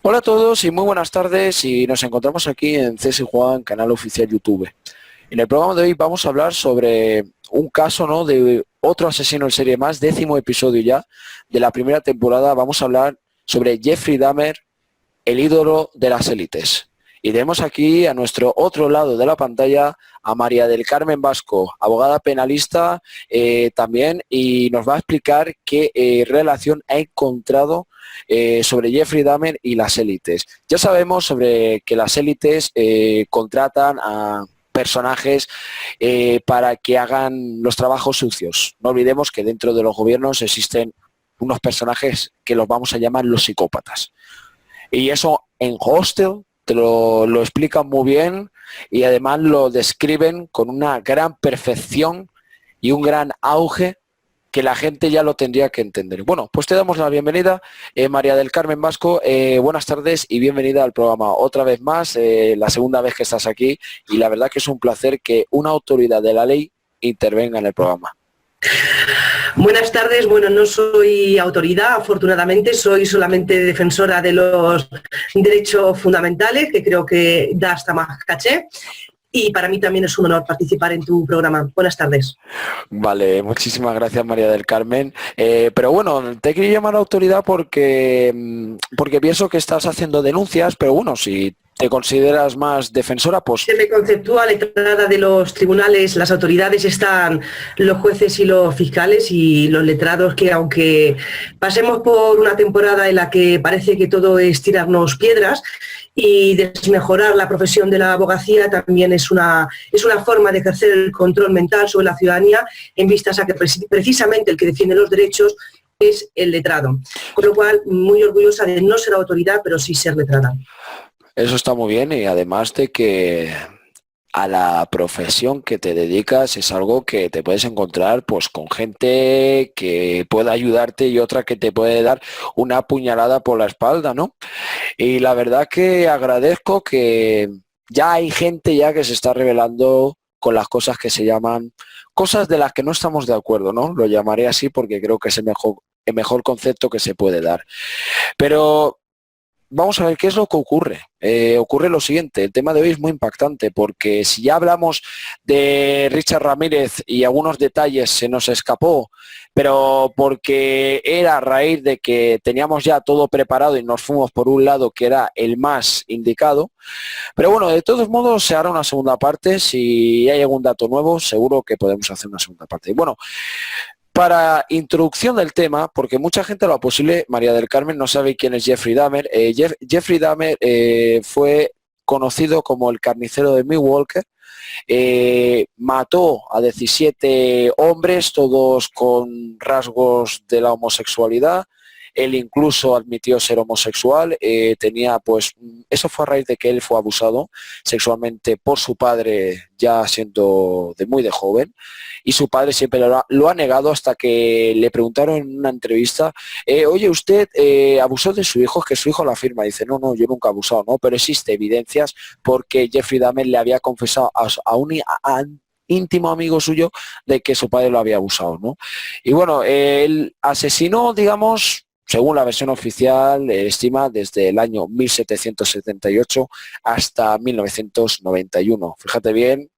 Hola a todos y muy buenas tardes, y nos encontramos aquí en CS Juan, canal oficial YouTube. En el programa de hoy vamos a hablar sobre un caso, ¿no?, de otro asesino en serie más, 10º episodio ya de la primera temporada. Vamos a hablar sobre Jeffrey Dahmer, el ídolo de las élites. Y tenemos aquí a nuestro otro lado de la pantalla a María del Carmen Vasco, abogada penalista también, y nos va a explicar qué relación ha encontrado sobre Jeffrey Dahmer y las élites. Ya sabemos sobre que las élites contratan a personajes para que hagan los trabajos sucios. No olvidemos que dentro de los gobiernos existen unos personajes que los vamos a llamar los psicópatas. Y eso en Hostel te lo explican muy bien, y además lo describen con una gran perfección y un gran auge que la gente ya lo tendría que entender. Bueno, pues te damos la bienvenida, María del Carmen Vasco. Buenas tardes y bienvenida al programa otra vez más, la segunda vez que estás aquí, y la verdad que es un placer que una autoridad de la ley intervenga en el programa. Buenas tardes. Bueno, no soy autoridad, afortunadamente, soy solamente defensora de los derechos fundamentales, que creo que da hasta más caché. Y para mí también es un honor participar en tu programa. Buenas tardes. Vale, muchísimas gracias, María del Carmen. Pero bueno, te quería llamar a autoridad porque pienso que estás haciendo denuncias, pero bueno, si te consideras más defensora, pues... Se me conceptúa letrada de los tribunales. Las autoridades están los jueces y los fiscales, y los letrados, que aunque pasemos por una temporada en la que parece que todo es tirarnos piedras y desmejorar la profesión de la abogacía, también es una forma de ejercer el control mental sobre la ciudadanía, en vistas a que precisamente el que defiende los derechos es el letrado. Con lo cual, muy orgullosa de no ser autoridad, pero sí ser letrada. Eso está muy bien, y además de que a la profesión que te dedicas es algo que te puedes encontrar pues con gente que pueda ayudarte y otra que te puede dar una puñalada por la espalda, ¿no? Y la verdad que agradezco que ya hay gente ya que se está revelando con las cosas que se llaman cosas de las que no estamos de acuerdo, ¿no? Lo llamaré así porque creo que es el mejor concepto que se puede dar. Pero vamos a ver qué es lo que ocurre. Ocurre lo siguiente: el tema de hoy es muy impactante, porque si ya hablamos de Richard Ramírez y algunos detalles se nos escapó, pero porque era a raíz de que teníamos ya todo preparado y nos fuimos por un lado que era el más indicado. Pero bueno, de todos modos se hará una segunda parte. Si hay algún dato nuevo, seguro que podemos hacer una segunda parte. Y bueno, para introducción del tema, porque mucha gente, lo posible, María del Carmen, no sabe quién es Jeffrey Dahmer. Jeffrey Dahmer fue conocido como el carnicero de Milwaukee. Mató a 17 hombres, todos con rasgos de la homosexualidad. Él incluso admitió ser homosexual. Tenía, pues, eso fue a raíz de que él fue abusado sexualmente por su padre ya siendo muy de joven, y su padre siempre lo ha negado, hasta que le preguntaron en una entrevista, oye, ¿usted abusó de su hijo? Que su hijo lo afirma. Dice, no, yo nunca he abusado, ¿no? Pero existe evidencias, porque Jeffrey Dahmer le había confesado a un íntimo amigo suyo de que su padre lo había abusado, ¿no? Y bueno, el asesino, digamos, según la versión oficial, estima desde el año 1778 hasta 1991. Fíjate bien.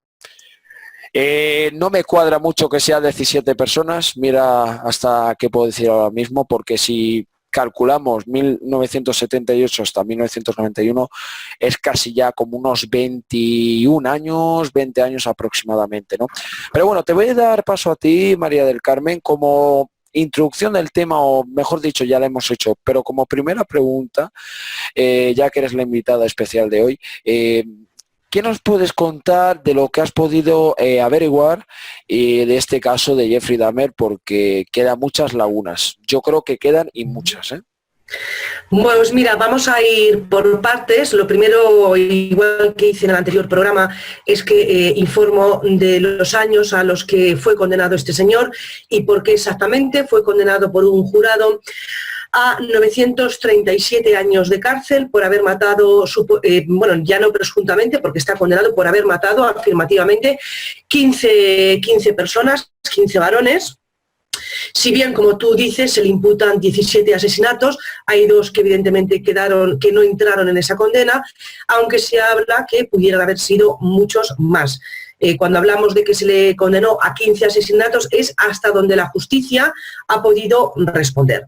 No me cuadra mucho que sea 17 personas. Mira hasta qué puedo decir ahora mismo, porque si calculamos 1978 hasta 1991, es casi ya como unos 21 años, 20 años aproximadamente, ¿no? Pero bueno, te voy a dar paso a ti, María del Carmen, como introducción del tema, o mejor dicho, ya la hemos hecho, pero como primera pregunta, ya que eres la invitada especial de hoy, ¿qué nos puedes contar de lo que has podido averiguar de este caso de Jeffrey Dahmer? Porque quedan muchas lagunas. Yo creo que quedan y muchas, ¿eh? Pues mira, vamos a ir por partes. Lo primero, igual que hice en el anterior programa, es que informo de los años a los que fue condenado este señor y por qué exactamente fue condenado por un jurado a 937 años de cárcel por haber matado, bueno, ya no presuntamente, porque está condenado por haber matado afirmativamente 15 personas, 15 varones, Si bien, como tú dices, se le imputan 17 asesinatos, hay 2 que evidentemente quedaron, que no entraron en esa condena, aunque se habla que pudieran haber sido muchos más. Cuando hablamos de que se le condenó a 15 asesinatos, es hasta donde la justicia ha podido responder.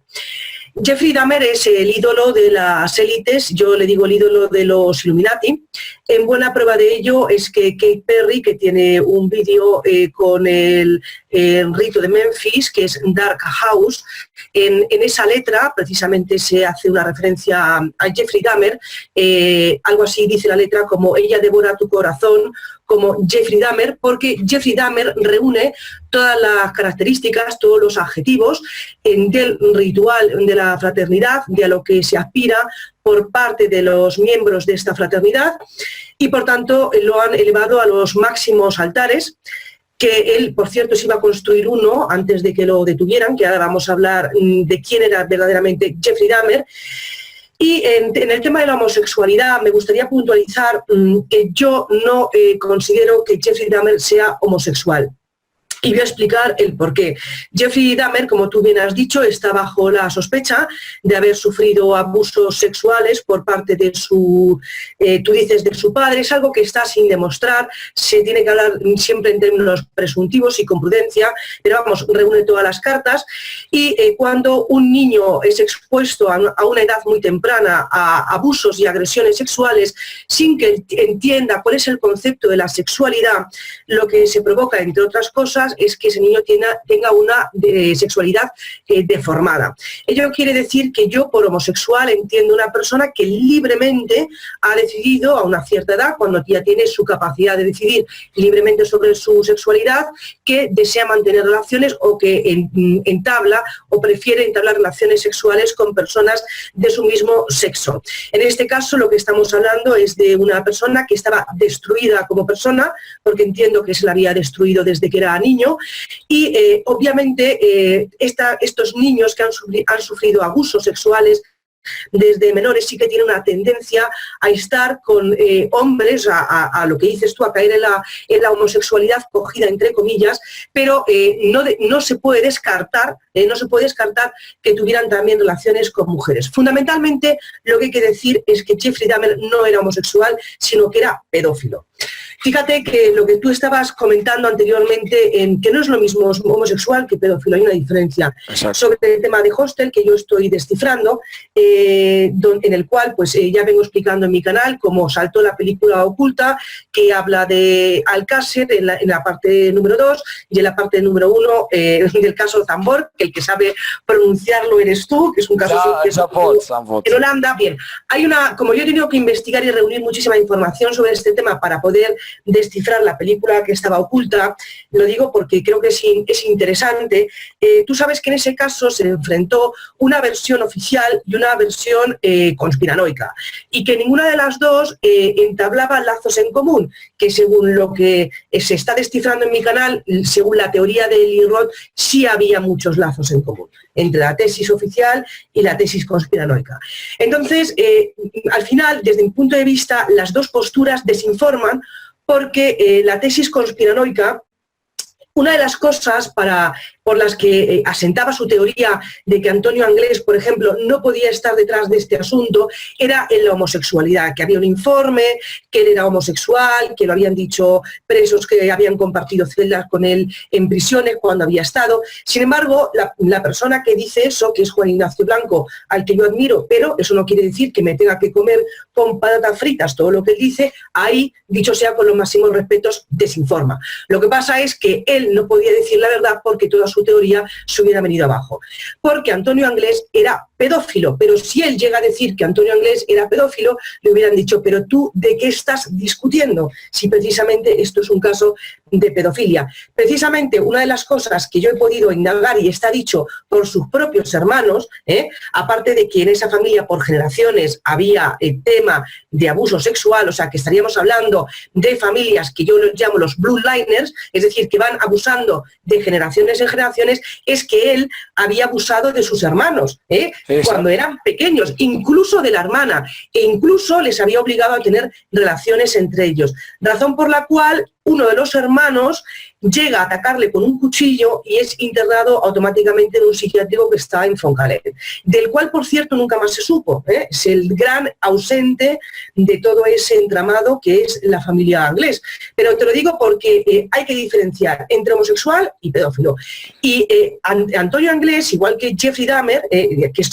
Jeffrey Dahmer es el ídolo de las élites, yo le digo el ídolo de los Illuminati. En buena prueba de ello es que Katy Perry, que tiene un vídeo con el rito de Memphis, que es Dark House, en esa letra precisamente se hace una referencia a Jeffrey Dahmer, algo así dice la letra como ella devora tu corazón, como Jeffrey Dahmer, porque Jeffrey Dahmer reúne todas las características, todos los adjetivos del ritual de la fraternidad, de a lo que se aspira por parte de los miembros de esta fraternidad, y por tanto lo han elevado a los máximos altares, que él, por cierto, se iba a construir uno antes de que lo detuvieran, que ahora vamos a hablar de quién era verdaderamente Jeffrey Dahmer. Y en el tema de la homosexualidad me gustaría puntualizar que yo no considero que Jeffrey Dahmer sea homosexual. Y voy a explicar el porqué. Jeffrey Dahmer, como tú bien has dicho, está bajo la sospecha de haber sufrido abusos sexuales por parte de su, tú dices, de su padre. Es algo que está sin demostrar, se tiene que hablar siempre en términos presuntivos y con prudencia, pero vamos, reúne todas las cartas. Y cuando un niño es expuesto a una edad muy temprana a abusos y agresiones sexuales sin que entienda cuál es el concepto de la sexualidad, lo que se provoca, entre otras cosas, es que ese niño tenga una sexualidad deformada. Ello quiere decir que yo, por homosexual, entiendo una persona que libremente ha decidido a una cierta edad, cuando ya tiene su capacidad de decidir libremente sobre su sexualidad, que desea mantener relaciones o que entabla o prefiere entablar relaciones sexuales con personas de su mismo sexo. En este caso, lo que estamos hablando es de una persona que estaba destruida como persona, porque entiendo que se la había destruido desde que era niño, y obviamente estos niños que han sufrido abusos sexuales desde menores sí que tienen una tendencia a estar con hombres, a lo que dices tú, a caer en la homosexualidad cogida entre comillas, pero no se puede descartar que tuvieran también relaciones con mujeres. Fundamentalmente lo que hay que decir es que Jeffrey Dahmer no era homosexual, sino que era pedófilo. Fíjate que lo que tú estabas comentando anteriormente, en que no es lo mismo homosexual que pedófilo, hay una diferencia. Exacto. Sobre el tema de Hostel, que yo estoy descifrando, en el cual pues ya vengo explicando en mi canal cómo saltó la película Oculta, que habla de Alcácer en la parte número 2 y en la parte número 1 del caso Zambor, que el que sabe pronunciarlo eres tú, que es un caso en Holanda. Bien, hay como yo he tenido que investigar y reunir muchísima información sobre este tema para poder descifrar la película que estaba oculta, lo digo porque creo que es interesante. Tú sabes que en ese caso se enfrentó una versión oficial y una versión conspiranoica, y que ninguna de las dos entablaba lazos en común, que según lo que se está descifrando en mi canal, según la teoría de Lee Roth, sí había muchos lazos en común entre la tesis oficial y la tesis conspiranoica. Entonces, al final, desde mi punto de vista, las dos posturas desinforman, porque la tesis conspiranoica, una de las cosas por las que asentaba su teoría de que Antonio Anglés, por ejemplo, no podía estar detrás de este asunto, era en la homosexualidad, que había un informe, que él era homosexual, que lo habían dicho presos que habían compartido celdas con él en prisiones cuando había estado. Sin embargo, la persona que dice eso, que es Juan Ignacio Blanco, al que yo admiro, pero eso no quiere decir que me tenga que comer con patatas fritas todo lo que él dice, ahí, dicho sea con los máximos respetos, desinforma. Lo que pasa es que él no podía decir la verdad porque toda su teoría se hubiera venido abajo. Porque Antonio Anglés era pedófilo, pero si él llega a decir que Antonio Anglés era pedófilo, le hubieran dicho, pero tú, ¿de qué estás discutiendo? Si precisamente esto es un caso de pedofilia. Precisamente una de las cosas que yo he podido indagar y está dicho por sus propios hermanos, aparte de que en esa familia por generaciones había el tema de abuso sexual, o sea que estaríamos hablando de familias que yo los llamo los bloodliners, es decir, que van abusando de generaciones en generaciones, es que él había abusado de sus hermanos, cuando eran pequeños, incluso de la hermana, e incluso les había obligado a tener relaciones entre ellos. Razón por la cual uno de los hermanos llega a atacarle con un cuchillo y es internado automáticamente en un psiquiátrico que está en Fontanet, del cual, por cierto, nunca más se supo. Es el gran ausente de todo ese entramado que es la familia Anglés. Pero te lo digo porque hay que diferenciar entre homosexual y pedófilo. Y Antonio Anglés, igual que Jeffrey Dahmer, que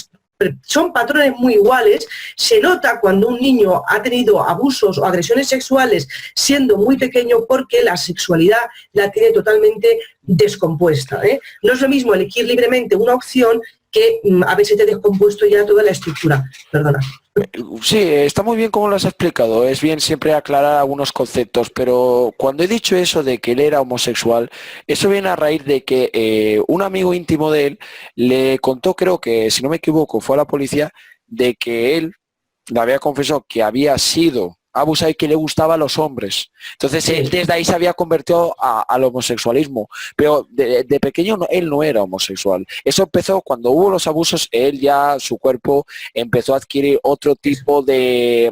son patrones muy iguales, se nota cuando un niño ha tenido abusos o agresiones sexuales siendo muy pequeño porque la sexualidad la tiene totalmente descompuesta. No es lo mismo elegir libremente una opción que haberse descompuesto ya toda la estructura. Perdona. Sí, está muy bien como lo has explicado, es bien siempre aclarar algunos conceptos, pero cuando he dicho eso de que él era homosexual, eso viene a raíz de que un amigo íntimo de él le contó, creo que si no me equivoco fue a la policía, de que él le había confesado que había sido abusado y que le gustaban los hombres. Entonces él desde ahí se había convertido al homosexualismo, pero de pequeño él no era homosexual. Eso empezó cuando hubo los abusos, él ya, su cuerpo empezó a adquirir otro tipo de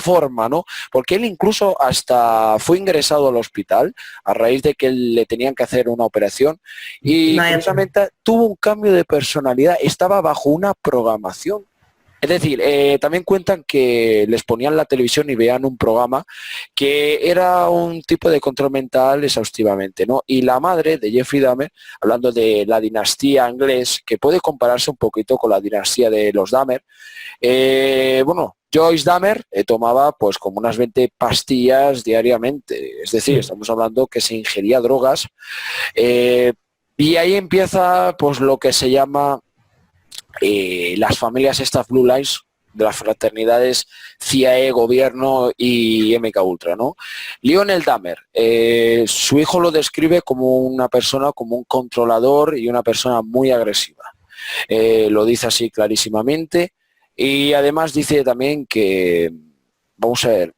forma, ¿no? Porque él incluso hasta fue ingresado al hospital a raíz de que le tenían que hacer una operación y curiosamente tuvo un cambio de personalidad, estaba bajo una programación. Es decir, también cuentan que les ponían la televisión y veían un programa que era un tipo de control mental exhaustivamente, ¿no? Y la madre de Jeffrey Dahmer, hablando de la dinastía Anglés, que puede compararse un poquito con la dinastía de los Dahmer, bueno, Joyce Dahmer tomaba pues como unas 20 pastillas diariamente, es decir, estamos hablando que se ingería drogas, y ahí empieza pues lo que se llama las familias estas Blue Lives, de las fraternidades CIA, gobierno y MK Ultra, ¿no? Lionel Dahmer, su hijo lo describe como una persona, como un controlador y una persona muy agresiva. Lo dice así clarísimamente y además dice también que, vamos a ver,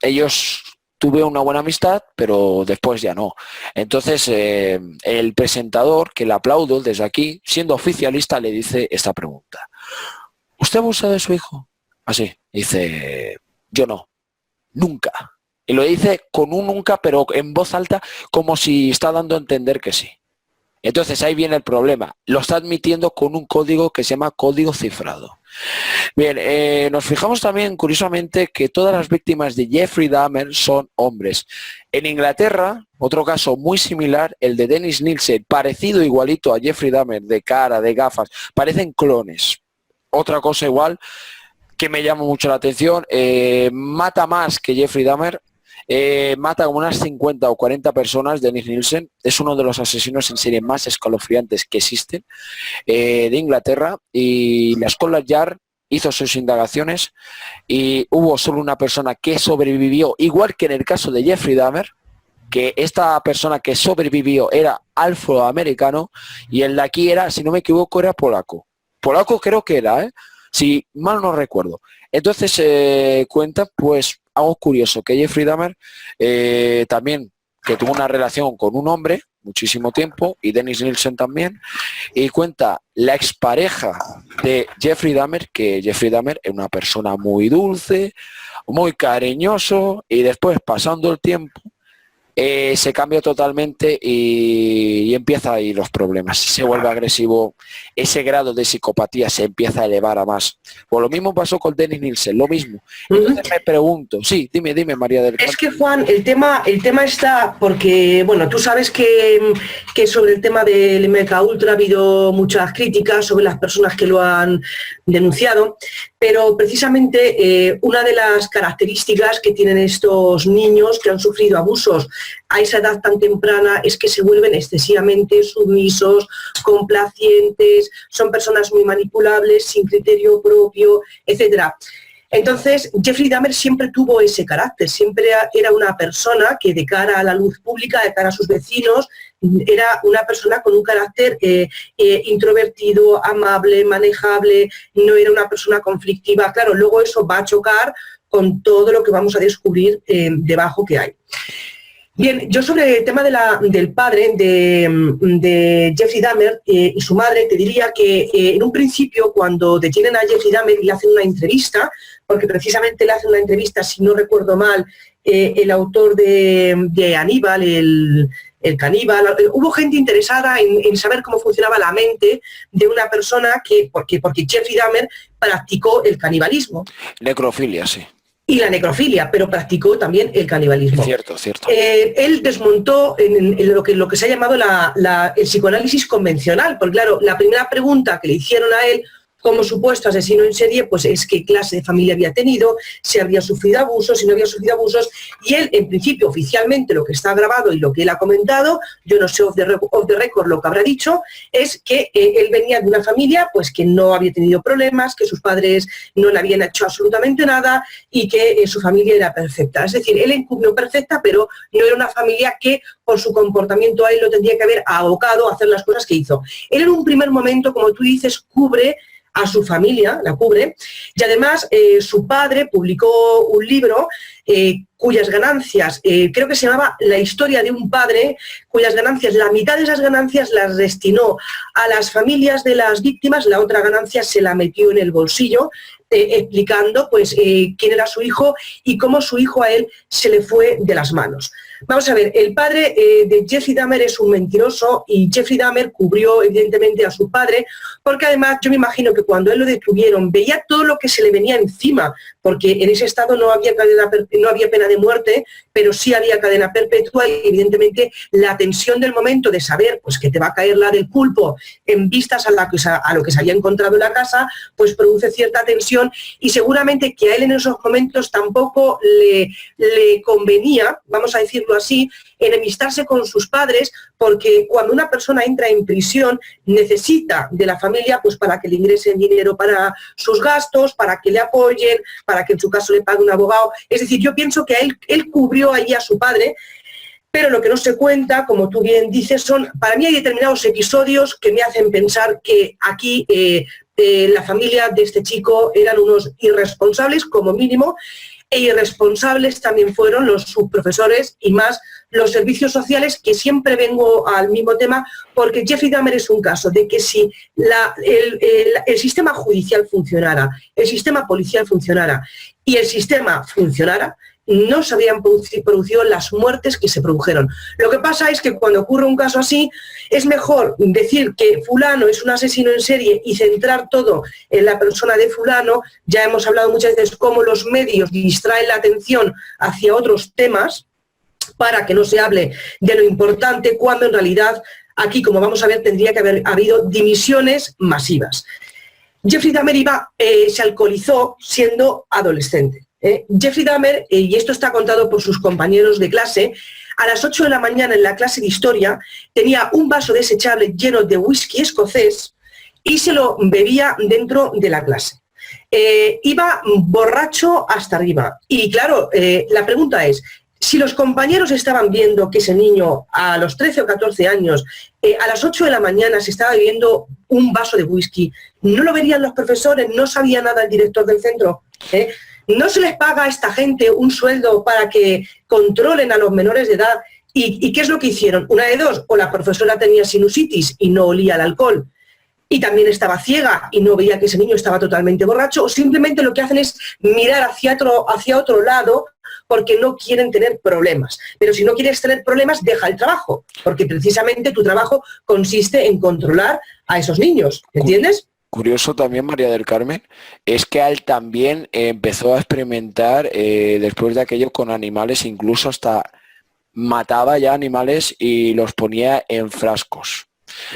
ellos tuve una buena amistad, pero después ya no. Entonces, el presentador, que le aplaudo desde aquí, siendo oficialista, le dice esta pregunta. ¿Usted abusa de su hijo? Así, dice, yo no, nunca. Y lo dice con un nunca, pero en voz alta, como si está dando a entender que sí. Entonces ahí viene el problema. Lo está admitiendo con un código que se llama código cifrado. Bien, nos fijamos también, curiosamente, que todas las víctimas de Jeffrey Dahmer son hombres. En Inglaterra, otro caso muy similar, el de Dennis Nielsen, parecido igualito a Jeffrey Dahmer, de cara, de gafas, parecen clones. Otra cosa igual que me llama mucho la atención, mata más que Jeffrey Dahmer. Mata como unas 50 o 40 personas. Dennis Nielsen es uno de los asesinos en serie más escalofriantes que existen de Inglaterra, y la Scotland Yard hizo sus indagaciones y hubo solo una persona que sobrevivió, igual que en el caso de Jeffrey Dahmer, que esta persona que sobrevivió era afroamericano y el de aquí era, si no me equivoco, era polaco. Polaco creo que era, si mal no recuerdo. Entonces cuenta pues algo curioso, que Jeffrey Dahmer también, que tuvo una relación con un hombre muchísimo tiempo, y Dennis Nielsen también, y cuenta la expareja de Jeffrey Dahmer, que Jeffrey Dahmer es una persona muy dulce, muy cariñoso, y después, pasando el tiempo, se cambia totalmente y empieza ahí los problemas. Se vuelve agresivo, ese grado de psicopatía se empieza a elevar a más. Pues lo mismo pasó con Dennis Nielsen, lo mismo. Entonces me pregunto, sí, dime María del Campo. Es que Juan, el tema está porque, bueno, tú sabes que sobre el tema del MK Ultra ha habido muchas críticas sobre las personas que lo han denunciado, pero precisamente una de las características que tienen estos niños que han sufrido abusos a esa edad tan temprana es que se vuelven excesivamente sumisos, complacientes, son personas muy manipulables, sin criterio propio, etcétera. Entonces, Jeffrey Dahmer siempre tuvo ese carácter, siempre era una persona que de cara a la luz pública, de cara a sus vecinos, era una persona con un carácter introvertido, amable, manejable, no era una persona conflictiva. Claro, luego eso va a chocar con todo lo que vamos a descubrir debajo que hay. Bien, yo sobre el tema del padre de Jeffrey Dahmer y su madre, te diría que en un principio, cuando detienen a Jeffrey Dahmer y le hacen una entrevista, porque precisamente le hacen una entrevista, si no recuerdo mal, el autor de Aníbal, el caníbal. Hubo gente interesada en saber cómo funcionaba la mente de una persona porque Jeffrey Dahmer practicó el canibalismo. Necrofilia, sí. Y la necrofilia, pero practicó también el canibalismo. Cierto, cierto. Él desmontó en lo que se ha llamado el psicoanálisis convencional, porque claro, la primera pregunta que le hicieron a él como supuesto asesino en serie, pues es qué clase de familia había tenido, si había sufrido abusos, si no había sufrido abusos, y él, en principio, oficialmente, lo que está grabado y lo que él ha comentado, yo no sé off the record lo que habrá dicho, es que él venía de una familia pues que no había tenido problemas, que sus padres no le habían hecho absolutamente nada y que su familia era perfecta. Es decir, él encubrió perfecta, pero no era una familia que por su comportamiento a él lo tendría que haber abocado a hacer las cosas que hizo. Él en un primer momento, como tú dices, cubre a su familia, la cubre, y además su padre publicó un libro cuyas ganancias, creo que se llamaba La historia de un padre, cuyas ganancias, la mitad de esas ganancias las destinó a las familias de las víctimas, la otra ganancia se la metió en el bolsillo, explicando pues quién era su hijo y cómo su hijo a él se le fue de las manos. Vamos a ver, el padre de Jeffrey Dahmer es un mentiroso y Jeffrey Dahmer cubrió evidentemente a su padre, porque además yo me imagino que cuando él lo detuvieron veía todo lo que se le venía encima, porque en ese estado no había pena de muerte, pero sí había cadena perpetua y evidentemente la tensión del momento de saber pues que te va a caer la del pulpo en vistas a lo que se había encontrado en la casa, pues produce cierta tensión y seguramente que a él en esos momentos tampoco le convenía, vamos a decirlo así, enemistarse con sus padres, porque cuando una persona entra en prisión necesita de la familia pues para que le ingresen dinero para sus gastos, para que le apoyen, para que en su caso le pague un abogado. Es decir, yo pienso que él cubrió allí a su padre, pero lo que no se cuenta, como tú bien dices, para mí hay determinados episodios que me hacen pensar que aquí la familia de este chico eran unos irresponsables como mínimo, e irresponsables también fueron sus profesores y más los servicios sociales, que siempre vengo al mismo tema, porque Jeffrey Dahmer es un caso de que si el sistema judicial funcionara, el sistema policial funcionara y el sistema funcionara, no se habrían producido las muertes que se produjeron. Lo que pasa es que cuando ocurre un caso así, es mejor decir que fulano es un asesino en serie y centrar todo en la persona de fulano. Ya hemos hablado muchas veces cómo los medios distraen la atención hacia otros temas para que no se hable de lo importante, cuando en realidad aquí, como vamos a ver, tendría que haber habido dimisiones masivas. Jeffrey Dahmer se alcoholizó siendo adolescente. Jeffrey Dahmer, y esto está contado por sus compañeros de clase, a las 8 de la mañana en la clase de historia tenía un vaso desechable lleno de whisky escocés y se lo bebía dentro de la clase. Iba borracho hasta arriba. Y claro, la pregunta es, si los compañeros estaban viendo que ese niño a los 13 o 14 años, a las 8 de la mañana se estaba bebiendo un vaso de whisky, ¿no lo verían los profesores? ¿No sabía nada el director del centro? ¿No se les paga a esta gente un sueldo para que controlen a los menores de edad? ¿Y qué es lo que hicieron? Una de dos, o la profesora tenía sinusitis y no olía el alcohol, y también estaba ciega y no veía que ese niño estaba totalmente borracho, o simplemente lo que hacen es mirar hacia otro lado porque no quieren tener problemas. Pero si no quieres tener problemas, deja el trabajo, porque precisamente tu trabajo consiste en controlar a esos niños, ¿entiendes? Curioso también, María del Carmen, es que él también empezó a experimentar después de aquello con animales, incluso hasta mataba ya animales y los ponía en frascos.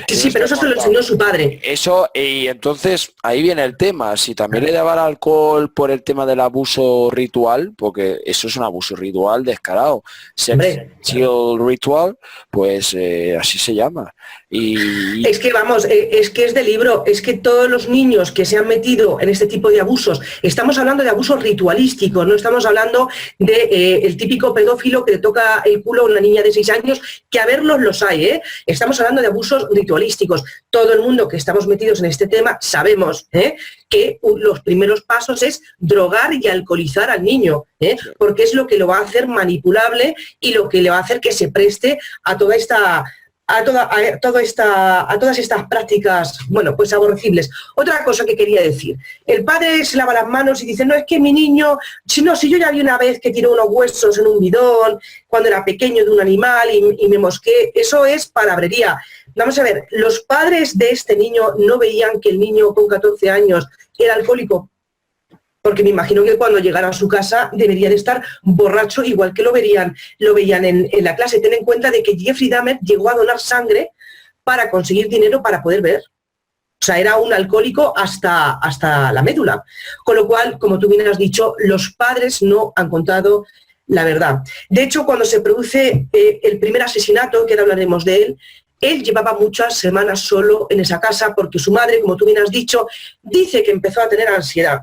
Sí, pero eso se lo enseñó su padre. Eso, y entonces ahí viene el tema, si también le daba el alcohol por el tema del abuso ritual, porque eso es un abuso ritual descarado, sexual ritual, pues así se llama. Y es que vamos, es que es de libro, es que todos los niños que se han metido en este tipo de abusos, estamos hablando de abusos ritualísticos, no estamos hablando de el típico pedófilo que le toca el culo a una niña de 6 años, que a verlos los hay, estamos hablando de abusos ritualísticos. Todo el mundo que estamos metidos en este tema sabemos que los primeros pasos es drogar y alcoholizar al niño, porque es lo que lo va a hacer manipulable y lo que le va a hacer que se preste a toda esta a todas estas prácticas, bueno, pues aborrecibles. Otra cosa que quería decir, el padre se lava las manos y dice, no, es que mi niño, si yo ya vi una vez que tiró unos huesos en un bidón cuando era pequeño de un animal y me mosqué, eso es palabrería. Vamos a ver, los padres de este niño no veían que el niño con 14 años era alcohólico, porque me imagino que cuando llegara a su casa debería de estar borracho, igual que lo veían en la clase. Ten en cuenta de que Jeffrey Dahmer llegó a donar sangre para conseguir dinero para poder ver. O sea, era un alcohólico hasta la médula. Con lo cual, como tú bien has dicho, los padres no han contado la verdad. De hecho, cuando se produce el primer asesinato, que ahora hablaremos de él llevaba muchas semanas solo en esa casa porque su madre, como tú bien has dicho, dice que empezó a tener ansiedad.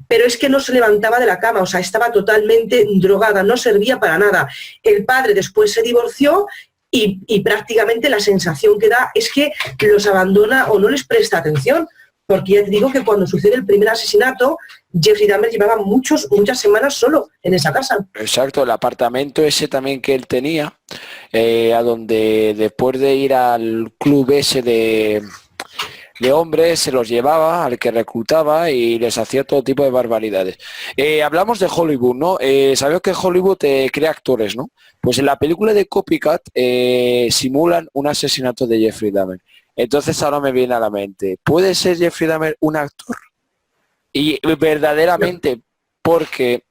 Pero es que no se levantaba de la cama, o sea, estaba totalmente drogada, no servía para nada. El padre después se divorció y prácticamente la sensación que da es que los abandona o no les presta atención, porque ya te digo que cuando sucede el primer asesinato, Jeffrey Dahmer llevaba muchas semanas solo en esa casa. Exacto, el apartamento ese también que él tenía, a donde después de ir al club ese de hombres se los llevaba, al que reclutaba y les hacía todo tipo de barbaridades. Hablamos de Hollywood, ¿no? Sabemos que Hollywood crea actores, ¿no? Pues en la película de Copycat simulan un asesinato de Jeffrey Dahmer. Entonces ahora me viene a la mente, ¿puede ser Jeffrey Dahmer un actor? Y verdaderamente, porque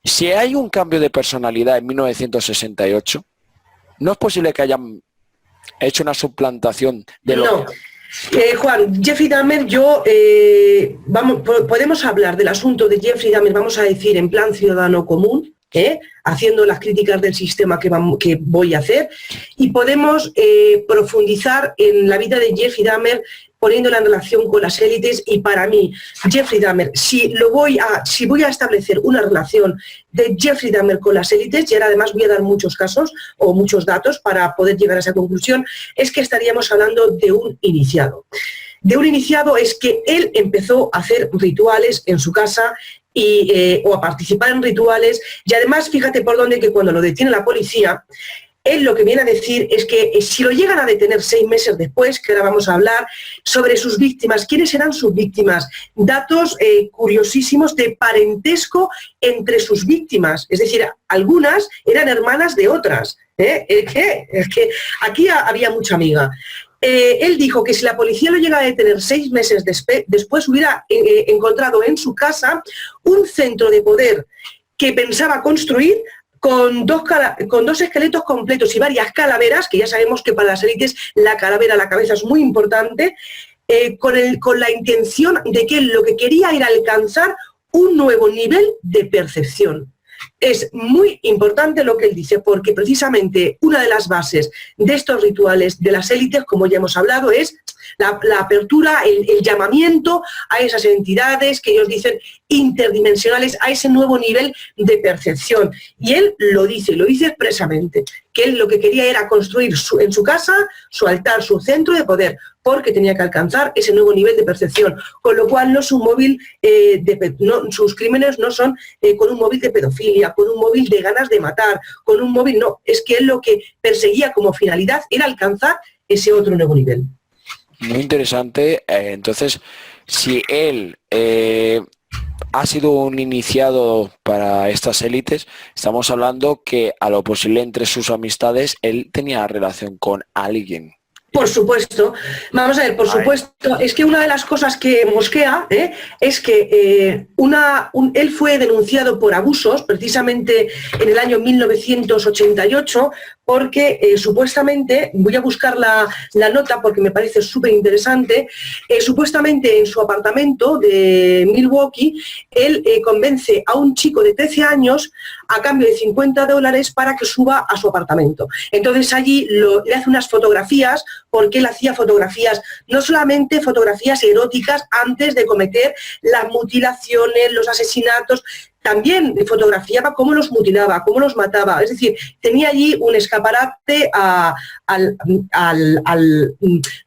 si hay un cambio de personalidad en 1968, no es posible que hayan hecho una suplantación de lo no. Juan, Jeffrey Dahmer, podemos hablar del asunto de Jeffrey Dahmer, vamos a decir, en plan ciudadano común, haciendo las críticas del sistema que voy a hacer, y podemos profundizar en la vida de Jeffrey Dahmer poniéndola en relación con las élites. Y para mí, Jeffrey Dahmer, si voy a establecer una relación de Jeffrey Dahmer con las élites, y ahora además voy a dar muchos casos o muchos datos para poder llegar a esa conclusión, es que estaríamos hablando de un iniciado. De un iniciado es que él empezó a hacer rituales en su casa o a participar en rituales, y además fíjate por dónde, que cuando lo detiene la policía, él lo que viene a decir es que si lo llegan a detener 6 meses después, que ahora vamos a hablar, sobre sus víctimas, ¿quiénes eran sus víctimas? Datos curiosísimos de parentesco entre sus víctimas, es decir, algunas eran hermanas de otras. Es que aquí había mucha amiga. Él dijo que si la policía lo llega a detener 6 meses después, hubiera encontrado en su casa un centro de poder que pensaba construir con dos esqueletos completos y varias calaveras, que ya sabemos que para las élites la calavera, la cabeza es muy importante, con la intención de que él lo que quería era alcanzar un nuevo nivel de percepción. Es muy importante lo que él dice, porque precisamente una de las bases de estos rituales de las élites, como ya hemos hablado, es la apertura, el llamamiento a esas entidades que ellos dicen interdimensionales, a ese nuevo nivel de percepción. Y él lo dice expresamente, que él lo que quería era construir en su casa su altar, su centro de poder, porque tenía que alcanzar ese nuevo nivel de percepción, con lo cual no es un móvil, sus crímenes no son con un móvil de pedofilia, con un móvil de ganas de matar, con un móvil, no, es que él lo que perseguía como finalidad era alcanzar ese otro nuevo nivel. Muy interesante. Entonces, si él ha sido un iniciado para estas élites, estamos hablando que a lo posible entre sus amistades él tenía relación con alguien. Por supuesto, vamos a ver, por supuesto, es que una de las cosas que mosquea es que él fue denunciado por abusos precisamente en el año 1988, porque supuestamente, voy a buscar la nota porque me parece súper interesante, supuestamente en su apartamento de Milwaukee, él convence a un chico de 13 años a cambio de $50 para que suba a su apartamento. Entonces allí le hace unas fotografías, porque él hacía fotografías, no solamente fotografías eróticas antes de cometer las mutilaciones, los asesinatos, también fotografiaba cómo los mutilaba, cómo los mataba. Es decir, tenía allí un escaparate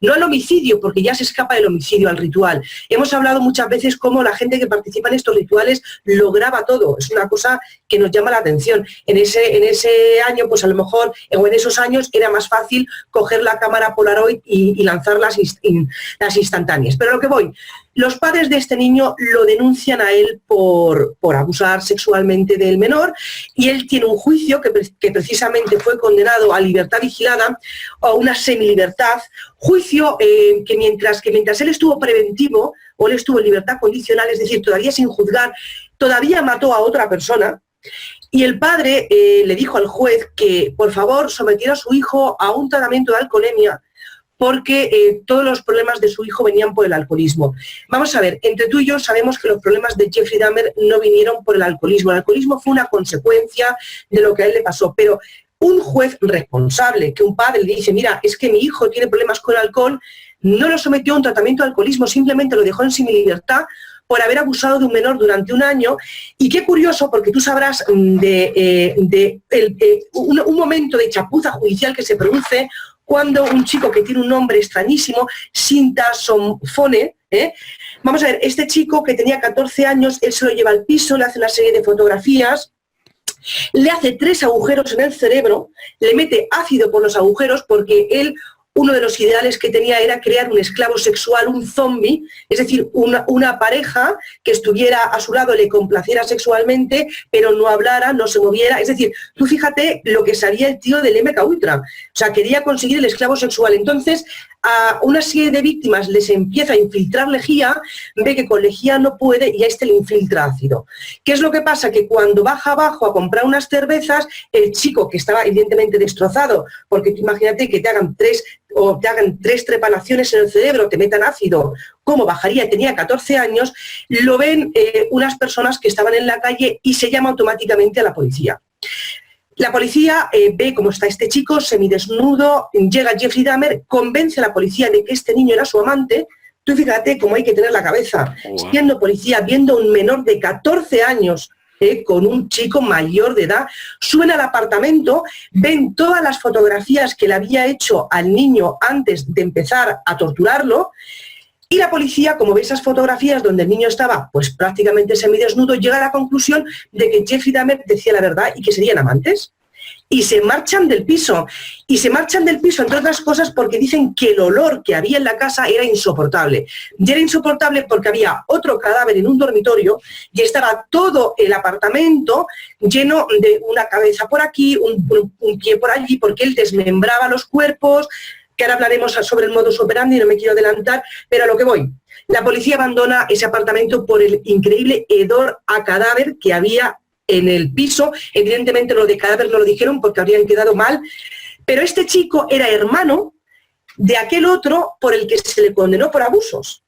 no al homicidio, porque ya se escapa del homicidio, al ritual. Hemos hablado muchas veces cómo la gente que participa en estos rituales lo graba todo. Es una cosa que nos llama la atención. En ese año, pues a lo mejor, o en esos años, era más fácil coger la cámara Polaroid y lanzar las instantáneas. Pero a lo que voy, los padres de este niño lo denuncian a él por abusar sexualmente del menor, y él tiene un juicio que precisamente fue condenado a libertad vigilada o a una semilibertad, juicio que mientras él estuvo preventivo o él estuvo en libertad condicional, es decir, todavía sin juzgar, todavía mató a otra persona. Y el padre le dijo al juez que por favor sometiera a su hijo a un tratamiento de alcoholemia, porque todos los problemas de su hijo venían por el alcoholismo. Vamos a ver, entre tú y yo sabemos que los problemas de Jeffrey Dahmer no vinieron por el alcoholismo. El alcoholismo fue una consecuencia de lo que a él le pasó, pero un juez responsable, que un padre le dice, mira, es que mi hijo tiene problemas con el alcohol, no lo sometió a un tratamiento de alcoholismo, simplemente lo dejó en semilibertad por haber abusado de un menor durante un año. Y qué curioso, porque tú sabrás un momento de chapuza judicial que se produce cuando un chico que tiene un nombre extrañísimo, Sinta Somphone, vamos a ver, este chico que tenía 14 años, él se lo lleva al piso, le hace una serie de fotografías, le hace 3 agujeros en el cerebro, le mete ácido por los agujeros, porque él, uno de los ideales que tenía era crear un esclavo sexual, un zombie, es decir, una pareja que estuviera a su lado, le complaciera sexualmente, pero no hablara, no se moviera. Es decir, tú fíjate lo que sabía el tío del MK Ultra. O sea, quería conseguir el esclavo sexual. Entonces, a una serie de víctimas les empieza a infiltrar lejía, ve que con lejía no puede y a este le infiltra ácido. ¿Qué es lo que pasa? Que cuando baja abajo a comprar unas cervezas, el chico, que estaba evidentemente destrozado, porque tú imagínate que te hagan 3 trepanaciones en el cerebro, te metan ácido, ¿cómo bajaría? Tenía 14 años, lo ven unas personas que estaban en la calle y se llama automáticamente a la policía. La policía ve cómo está este chico semidesnudo, llega Jeffrey Dahmer, convence a la policía de que este niño era su amante. Tú fíjate cómo hay que tener la cabeza, siendo policía, viendo a un menor de 14 años con un chico mayor de edad, suben al apartamento, ven todas las fotografías que le había hecho al niño antes de empezar a torturarlo, y la policía, como ve esas fotografías donde el niño estaba pues prácticamente semidesnudo, llega a la conclusión de que Jeffrey Dahmer decía la verdad y que serían amantes. Y se marchan del piso. Y se marchan del piso, entre otras cosas, porque dicen que el olor que había en la casa era insoportable. Y era insoportable porque había otro cadáver en un dormitorio y estaba todo el apartamento lleno de una cabeza por aquí, un pie por allí, porque él desmembraba los cuerpos, que ahora hablaremos sobre el modus operandi, no me quiero adelantar, pero a lo que voy. La policía abandona ese apartamento por el increíble hedor a cadáver que había en el piso. Evidentemente lo de cadáver no lo dijeron porque habrían quedado mal, pero este chico era hermano de aquel otro por el que se le condenó por abusos.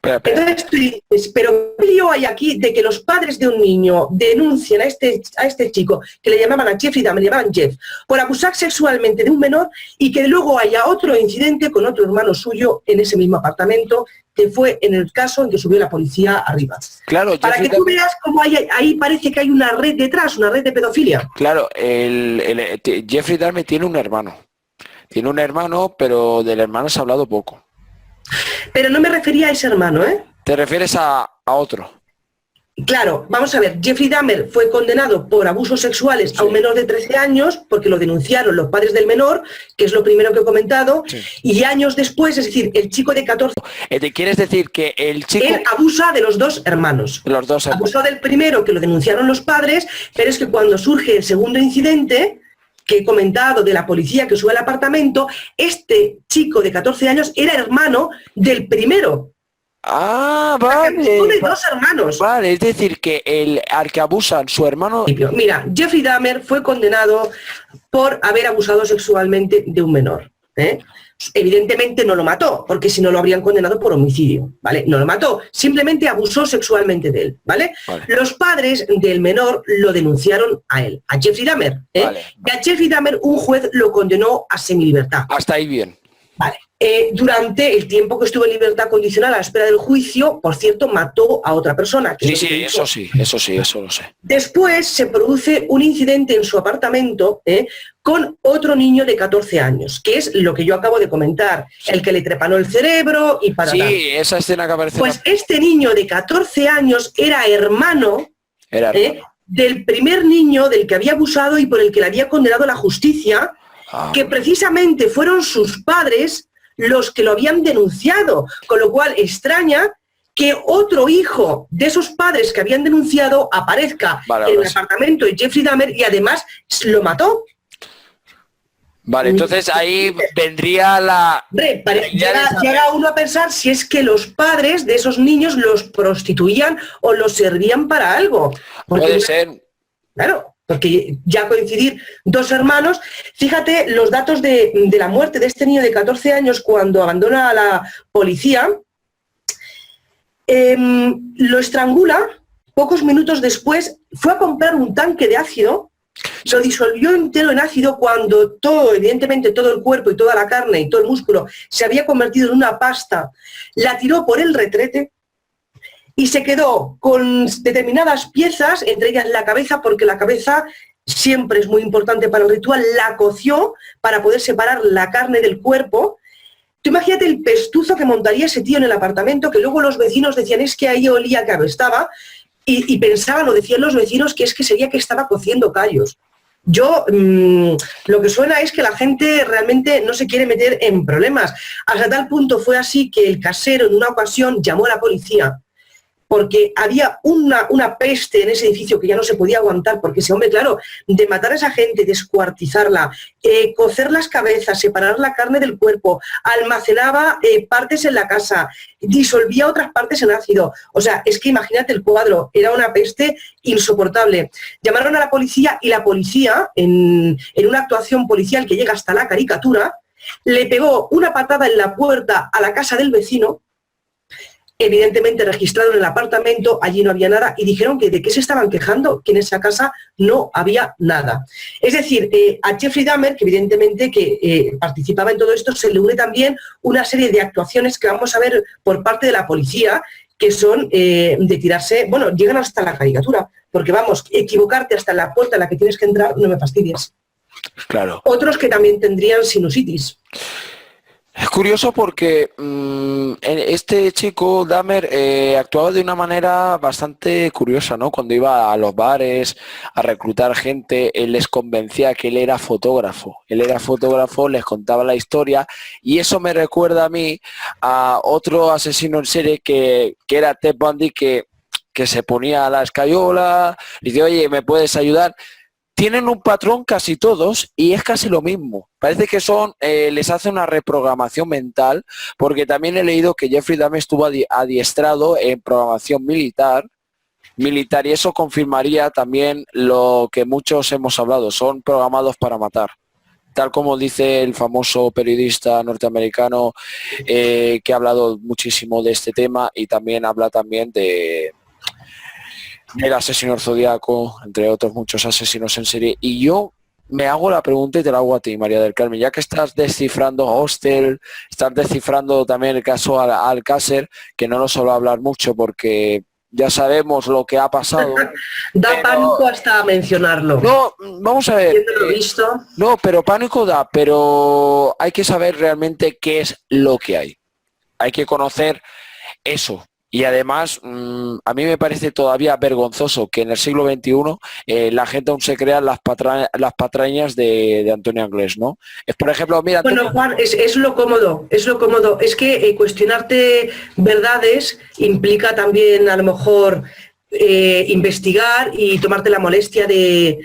Entonces tú dices, pero ¿qué lío hay aquí de que los padres de un niño denuncian a este chico, que le llamaban a Jeffrey Dahmer, le llamaban Jeff, por abusar sexualmente de un menor, y que luego haya otro incidente con otro hermano suyo en ese mismo apartamento, que fue en el caso en que subió la policía arriba? Claro, para que tú veas cómo ahí parece que hay una red detrás, una red de pedofilia. Claro, Jeffrey Dahmer tiene un hermano. Tiene un hermano, pero del hermano se ha hablado poco. Pero no me refería a ese hermano, ¿eh? ¿Te refieres a otro? Claro, vamos a ver, Jeffrey Dahmer fue condenado por abusos sexuales a un menor de 13 años, porque lo denunciaron los padres del menor, que es lo primero que he comentado, y años después, es decir, el chico de 14... ¿Te quieres decir que el chico...? Él abusa de los dos hermanos. Los dos hermanos. Abusó del primero, que lo denunciaron los padres, pero es que cuando surge el segundo incidente, que he comentado, de la policía que sube al apartamento, este chico de 14 años era hermano del primero. Ah, vale. Tiene dos hermanos. Vale, es decir, que al que abusan su hermano... Mira, Jeffrey Dahmer fue condenado por haber abusado sexualmente de un menor. Evidentemente no lo mató, porque si no lo habrían condenado por homicidio, ¿vale? No lo mató, simplemente abusó sexualmente de él, ¿vale? Los padres del menor lo denunciaron a él, a Jeffrey Dahmer, Y a Jeffrey Dahmer un juez lo condenó a semilibertad. Hasta ahí bien. Vale. Durante el tiempo que estuvo en libertad condicional a la espera del juicio, por cierto, mató a otra persona. Sí, eso lo sé. Después se produce un incidente en su apartamento con otro niño de 14 años, que es lo que yo acabo de comentar, el que le trepanó el cerebro y para Sí, tal. esa escena que aparece. Pues este niño de 14 años era hermano del primer niño del que había abusado y por el que le había condenado la justicia, que precisamente fueron sus padres los que lo habían denunciado, con lo cual extraña que otro hijo de esos padres que habían denunciado aparezca en el apartamento de Jeffrey Dahmer y además lo mató. Vale, entonces ahí vendría la... Llega uno a pensar si es que los padres de esos niños los prostituían o los servían para algo. Puede ser. Claro, porque ya coincidir dos hermanos, fíjate los datos de la muerte de este niño de 14 años cuando abandona a la policía, lo estrangula, pocos minutos después fue a comprar un tanque de ácido, lo disolvió entero en ácido cuando todo, evidentemente todo el cuerpo y toda la carne y todo el músculo se había convertido en una pasta, la tiró por el retrete y se quedó con determinadas piezas, entre ellas la cabeza, porque la cabeza siempre es muy importante para el ritual, la coció para poder separar la carne del cuerpo. Tú imagínate el pestuzo que montaría ese tío en el apartamento, que luego los vecinos decían es que ahí olía que apestaba, y pensaban o decían los vecinos que es que sería que estaba cociendo callos. Yo, lo que suena es que la gente realmente no se quiere meter en problemas. Hasta tal punto fue así que el casero en una ocasión llamó a la policía porque había una peste en ese edificio que ya no se podía aguantar, porque ese hombre, claro, de matar a esa gente, descuartizarla, cocer las cabezas, separar la carne del cuerpo, almacenaba partes en la casa, disolvía otras partes en ácido. O sea, es que imagínate el cuadro, era una peste insoportable. Llamaron a la policía y la policía, en una actuación policial que llega hasta la caricatura, le pegó una patada en la puerta a la casa del vecino, evidentemente registrado en el apartamento, allí no había nada, y dijeron que de qué se estaban quejando, que en esa casa no había nada. Es decir, a Jeffrey Dahmer, que evidentemente participaba en todo esto, se le une también una serie de actuaciones que vamos a ver por parte de la policía, que son de tirarse, bueno, llegan hasta la caricatura, porque vamos, equivocarte hasta la puerta a la que tienes que entrar, no me fastidies. Claro. Otros que también tendrían sinusitis. Es curioso porque este chico, Dahmer, actuaba de una manera bastante curiosa, ¿no? Cuando iba a los bares a reclutar gente, él les convencía que él era fotógrafo. Él era fotógrafo, les contaba la historia y eso me recuerda a mí a otro asesino en serie que era Ted Bundy, que se ponía a la escayola, y dice, oye, ¿me puedes ayudar? Tienen un patrón casi todos y es casi lo mismo. Parece que les hace una reprogramación mental, porque también he leído que Jeffrey Dahmer estuvo adiestrado en programación militar y eso confirmaría también lo que muchos hemos hablado, son programados para matar. Tal como dice el famoso periodista norteamericano que ha hablado muchísimo de este tema y también habla también el asesino zodiaco, entre otros muchos asesinos en serie. Y yo me hago la pregunta y te la hago a ti, María del Carmen, ya que estás descifrando Hostel, estás descifrando también el caso Alcácer, que no nos suelo hablar mucho porque ya sabemos lo que ha pasado. Da pánico hasta mencionarlo. No, vamos a ver. Visto. No, pero pánico da, pero hay que saber realmente qué es lo que hay. Hay que conocer eso. Y además, a mí me parece todavía vergonzoso que en el siglo XXI la gente aún se crea las patrañas de Antonio Anglés, ¿no? Es, por ejemplo, mira... Bueno, Juan, es lo cómodo, es lo cómodo. Es que cuestionarte verdades implica también, a lo mejor, investigar y tomarte la molestia de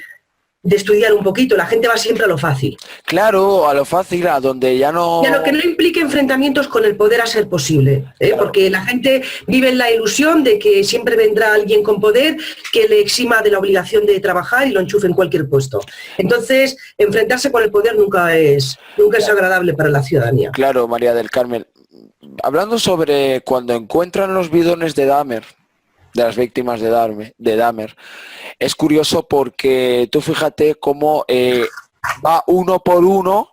estudiar un poquito. La gente va siempre a lo fácil. Claro, a lo fácil, a donde ya no... Y a lo que no implique enfrentamientos con el poder a ser posible, claro. Porque la gente vive en la ilusión de que siempre vendrá alguien con poder que le exima de la obligación de trabajar y lo enchufe en cualquier puesto. Entonces, enfrentarse con el poder nunca es agradable para la ciudadanía. Claro, María del Carmen. Hablando sobre cuando encuentran los bidones de Dahmer, de las víctimas de Dahmer, es curioso porque tú fíjate cómo va uno por uno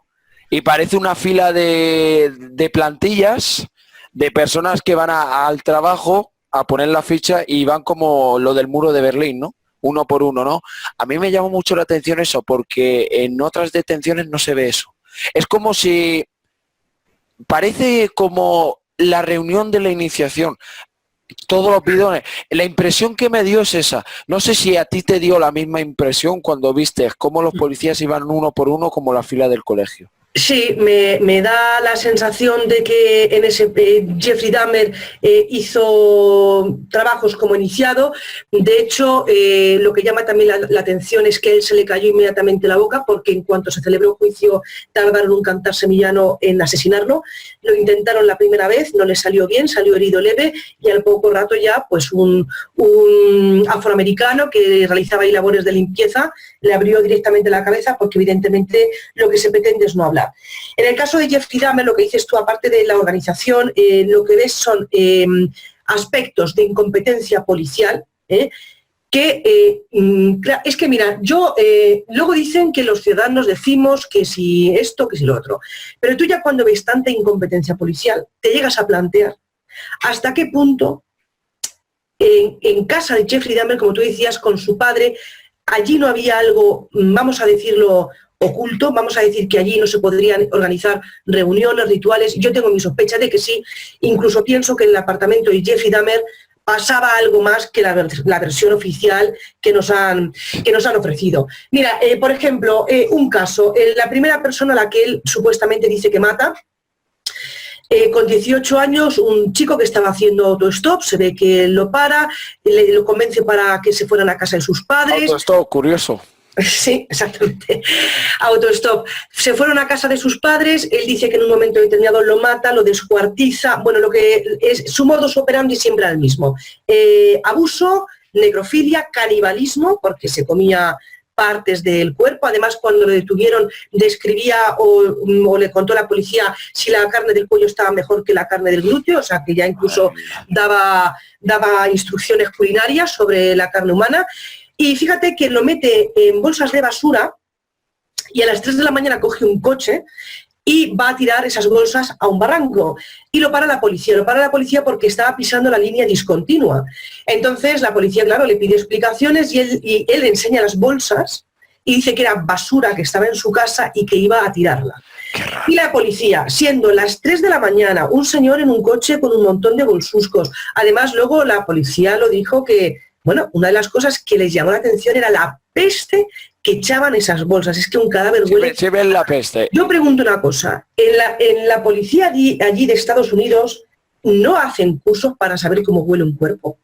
Y parece una fila de plantillas de personas que van al trabajo a poner la ficha y van como lo del muro de Berlín, ¿no? Uno por uno, ¿no? A mí me llama mucho la atención eso, porque en otras detenciones no se ve eso. Es como si... Parece como la reunión de la iniciación. Todos los bidones. La impresión que me dio es esa. No sé si a ti te dio la misma impresión cuando viste cómo los policías iban uno por uno como la fila del colegio. Sí, me da la sensación de que en ese Jeffrey Dahmer hizo trabajos como iniciado. De hecho, lo que llama también la atención es que él se le cayó inmediatamente la boca, porque en cuanto se celebró el juicio tardaron un cantar semillano en asesinarlo. Lo intentaron la primera vez, no le salió bien, salió herido leve, y al poco rato ya pues un afroamericano que realizaba ahí labores de limpieza le abrió directamente la cabeza, porque evidentemente lo que se pretende es no hablar. En el caso de Jeffrey Dahmer, lo que dices tú, aparte de la organización, lo que ves son aspectos de incompetencia policial, que es que mira, luego dicen que los ciudadanos decimos que si esto, que si lo otro, pero tú ya cuando ves tanta incompetencia policial, te llegas a plantear hasta qué punto en casa de Jeffrey Dahmer, como tú decías, con su padre, allí no había algo, vamos a decirlo, oculto, vamos a decir que allí no se podrían organizar reuniones, rituales. Yo tengo mi sospecha de que sí, incluso pienso que en el apartamento de Jeffrey Dahmer pasaba algo más que la versión oficial que nos han ofrecido. Mira, por ejemplo, un caso, la primera persona a la que él supuestamente dice que mata, con 18 años, un chico que estaba haciendo autostop, se ve que él lo para, lo convence para que se fueran a casa de sus padres. Autostop, curioso. Sí, exactamente. Autostop. Se fueron a casa de sus padres, él dice que en un momento determinado lo mata, lo descuartiza, bueno, lo que es su modus operandi siempre era el mismo. Abuso, necrofilia, canibalismo, porque se comía partes del cuerpo. Además, cuando lo detuvieron, describía o le contó a la policía si la carne del cuello estaba mejor que la carne del glúteo, o sea, que ya incluso daba instrucciones culinarias sobre la carne humana. Y fíjate que lo mete en bolsas de basura y a las 3 de la mañana coge un coche y va a tirar esas bolsas a un barranco. Y lo para la policía porque estaba pisando la línea discontinua. Entonces la policía, claro, le pide explicaciones y él le enseña las bolsas y dice que era basura que estaba en su casa y que iba a tirarla. Y la policía, siendo las 3 de la mañana, un señor en un coche con un montón de bolsuscos. Además, luego la policía lo dijo que, bueno, una de las cosas que les llamó la atención era la peste que echaban esas bolsas. Es que un cadáver huele... Se ve la peste. Yo pregunto una cosa, en la policía allí de Estados Unidos no hacen cursos para saber cómo huele un cuerpo.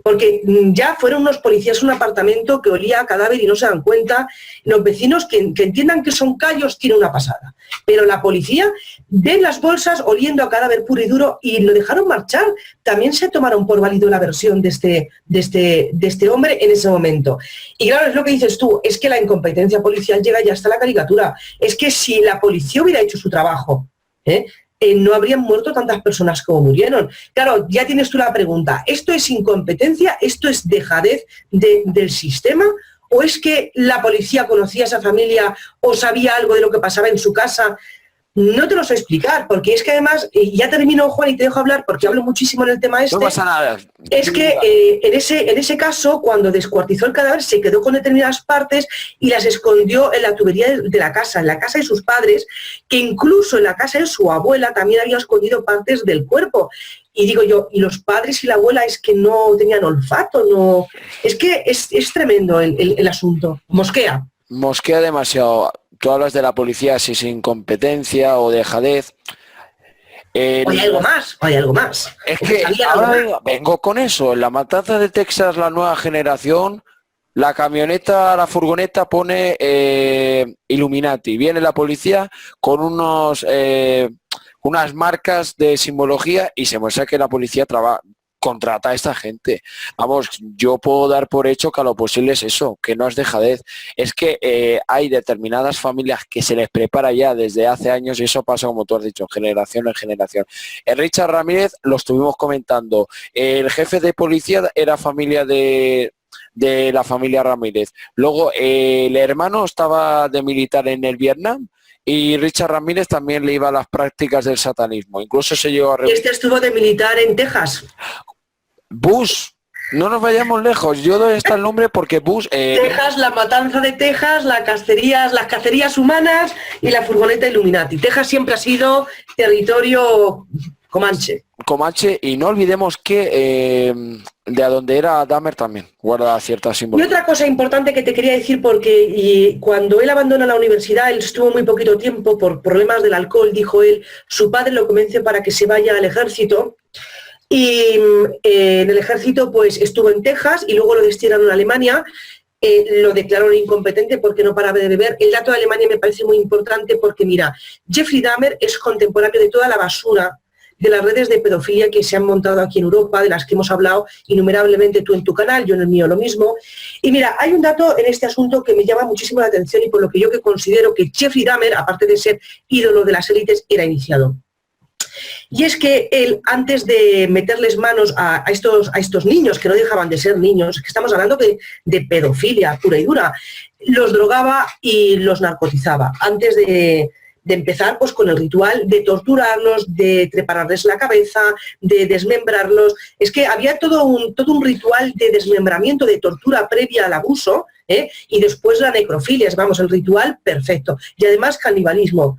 Porque ya fueron unos policías a un apartamento que olía a cadáver y no se dan cuenta. Los vecinos que entiendan que son callos tienen una pasada. Pero la policía ven las bolsas oliendo a cadáver puro y duro y lo dejaron marchar. También se tomaron por válido la versión de este hombre en ese momento. Y claro, es lo que dices tú, es que la incompetencia policial llega ya hasta la caricatura. Es que si la policía hubiera hecho su trabajo, no habrían muerto tantas personas como murieron. Claro, ya tienes tú la pregunta, ¿esto es incompetencia? ¿Esto es dejadez del sistema? ¿O es que la policía conocía a esa familia o sabía algo de lo que pasaba en su casa? No te lo sé explicar, porque es que además, ya termino, Juan, y te dejo hablar porque hablo muchísimo en el tema este. No pasa nada. Es que en ese caso, cuando descuartizó el cadáver, se quedó con determinadas partes y las escondió en la tubería de la casa, en la casa de sus padres, que incluso en la casa de su abuela también había escondido partes del cuerpo. Y digo yo, y los padres y la abuela es que no tenían olfato, no. Es que es tremendo el asunto. Mosquea. Mosquea demasiado. Tú hablas de la policía si es incompetencia o dejadez. O hay algo más. Es que ahora vengo con eso. En la matanza de Texas, la nueva generación, la camioneta, la furgoneta pone Illuminati. Viene la policía con unas marcas de simbología y se muestra que la policía contrata a esta gente. Vamos, yo puedo dar por hecho que a lo posible es eso, que no es dejadez. Es que hay determinadas familias que se les prepara ya desde hace años y eso pasa, como tú has dicho, generación en generación. El Richard Ramírez lo estuvimos comentando. El jefe de policía era familia de la familia Ramírez. Luego el hermano estaba de militar en el Vietnam y Richard Ramírez también le iba a las prácticas del satanismo. Incluso se llegó a... Este estuvo de militar en Texas. Bush, no nos vayamos lejos, yo doy hasta el nombre porque Bush... Texas, la matanza de Texas, las cacerías humanas y la furgoneta Illuminati. Texas siempre ha sido territorio comanche. Comanche, y no olvidemos que de a donde era Dahmer también guarda cierta Y simbología. otra cosa importante que te quería decir, porque cuando él abandona la universidad, él estuvo muy poquito tiempo por problemas del alcohol, dijo él, su padre lo convence para que se vaya al ejército, y en el ejército pues estuvo en Texas y luego lo destinaron a Alemania. Lo declararon incompetente porque no paraba de beber. El dato de Alemania me parece muy importante porque, mira, Jeffrey Dahmer es contemporáneo de toda la basura de las redes de pedofilia que se han montado aquí en Europa, de las que hemos hablado innumerablemente tú en tu canal, yo en el mío lo mismo. Y mira, hay un dato en este asunto que me llama muchísimo la atención y por lo que yo que considero que Jeffrey Dahmer, aparte de ser ídolo de las élites, era iniciado. Y es que él, antes de meterles manos a estos niños, que no dejaban de ser niños, que estamos hablando de pedofilia pura y dura, los drogaba y los narcotizaba. Antes de empezar pues con el ritual de torturarlos, de treparles la cabeza, de desmembrarlos. Es que había todo un ritual de desmembramiento, de tortura previa al abuso, y después la necrofilia, vamos, el ritual perfecto. Y además canibalismo.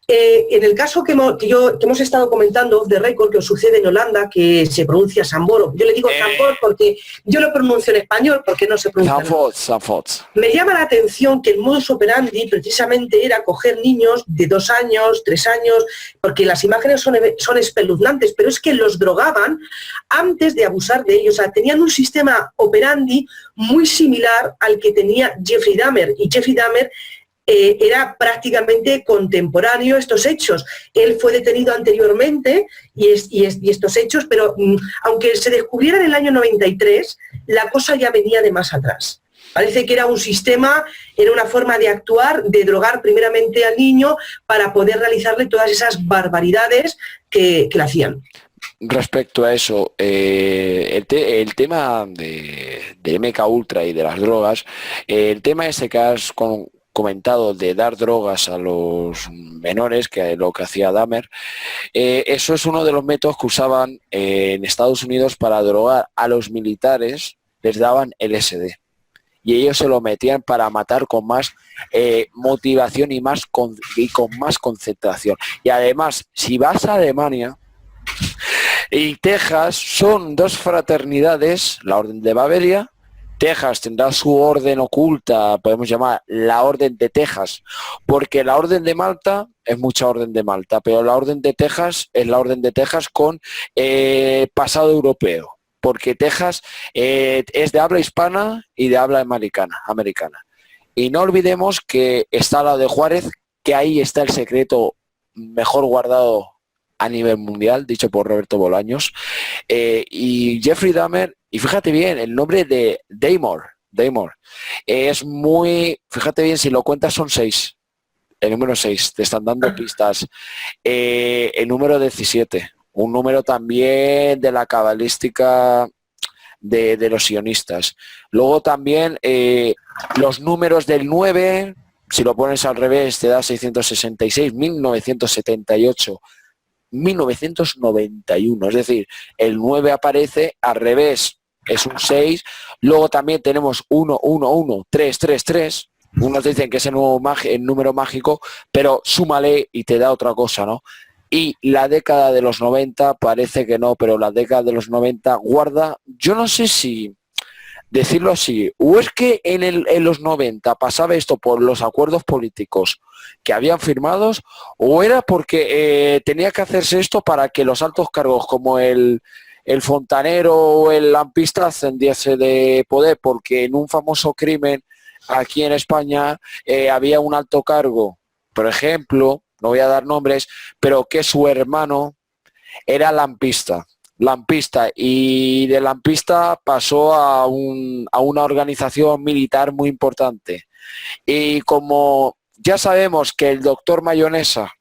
En el caso que hemos estado comentando, off the record, que os sucede en Holanda, que se pronuncia Samboro. Yo le digo Sambor porque yo lo pronuncio en español, porque no se pronuncia. Sanfots. Me llama la atención que el modus operandi precisamente era coger niños de 2 años, 3 años, porque las imágenes son espeluznantes, pero es que los drogaban antes de abusar de ellos. O sea, tenían un sistema operandi muy similar al que tenía Jeffrey Dahmer. Y Jeffrey Dahmer era prácticamente contemporáneo a estos hechos. Él fue detenido anteriormente y estos hechos, pero aunque se descubriera en el año 93, la cosa ya venía de más atrás. Parece que era un sistema, era una forma de actuar, de drogar primeramente al niño para poder realizarle todas esas barbaridades que le hacían. Respecto a eso, el tema de MK Ultra y de las drogas, el tema ese que has comentado de dar drogas a los menores, que lo que hacía Dahmer, eso es uno de los métodos que usaban en Estados Unidos para drogar a los militares, les daban LSD. Y ellos se lo metían para matar con más motivación y con más concentración. Y además, si vas a Alemania y Texas, son dos fraternidades, la Orden de Bavaria. Texas tendrá su orden oculta, podemos llamar la Orden de Texas, porque la Orden de Malta es mucha Orden de Malta, pero la Orden de Texas es la Orden de Texas con pasado europeo, porque Texas es de habla hispana y de habla americana. Y no olvidemos que está la de Juárez, que ahí está el secreto mejor guardado a nivel mundial, dicho por Roberto Bolaños, y Jeffrey Dahmer. Y fíjate bien, el nombre de Dahmer es muy... Fíjate bien, si lo cuentas son 6. El número 6, te están dando pistas. El número 17, un número también de la cabalística de los sionistas. Luego también los números del 9, si lo pones al revés, te da 666, 1978. 1991, es decir, el 9 aparece al revés, es un 6, luego también tenemos 1, 1, 1, 3, 3, 3, unos dicen que es el número mágico, pero súmale y te da otra cosa, ¿no? Y la década de los 90 parece que no, pero la década de los 90 guarda, yo no sé si decirlo así, o es que en los 90 pasaba esto por los acuerdos políticos que habían firmados, o era porque tenía que hacerse esto para que los altos cargos como el fontanero o el lampista ascendiese de poder, porque en un famoso crimen aquí en España había un alto cargo, por ejemplo, no voy a dar nombres, pero que su hermano era lampista, y de lampista pasó a una organización militar muy importante. Y como ya sabemos que el doctor Mayonesa,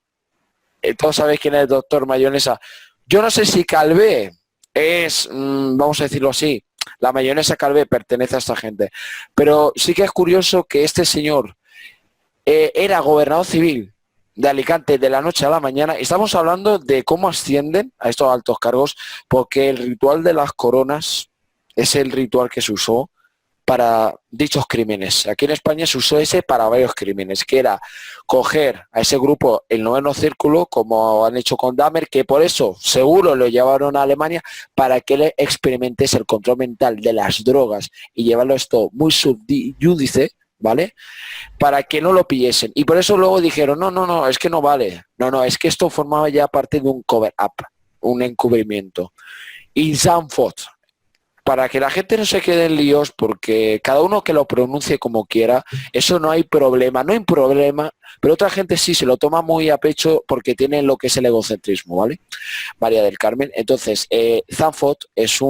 todos sabéis quién es el doctor Mayonesa, yo no sé si Calvé es, vamos a decirlo así, la mayonesa Calvé pertenece a esta gente, pero sí que es curioso que este señor era gobernador civil de Alicante de la noche a la mañana. Estamos hablando de cómo ascienden a estos altos cargos, porque el ritual de las coronas es el ritual que se usó para dichos crímenes. Aquí en España se usó ese para varios crímenes, que era coger a ese grupo, el noveno círculo, como han hecho con Dahmer, que por eso seguro lo llevaron a Alemania, para que él experimentese el control mental de las drogas y llevarlo esto muy subjúdice, ¿vale? Para que no lo pillesen. Y por eso luego dijeron, no, es que no vale. No, es que esto formaba ya parte de un cover-up, un encubrimiento. Y Sanford, para que la gente no se quede en líos, porque cada uno que lo pronuncie como quiera, eso no hay problema, pero otra gente sí se lo toma muy a pecho porque tiene lo que es el egocentrismo, ¿vale? María del Carmen. Entonces, Sanford es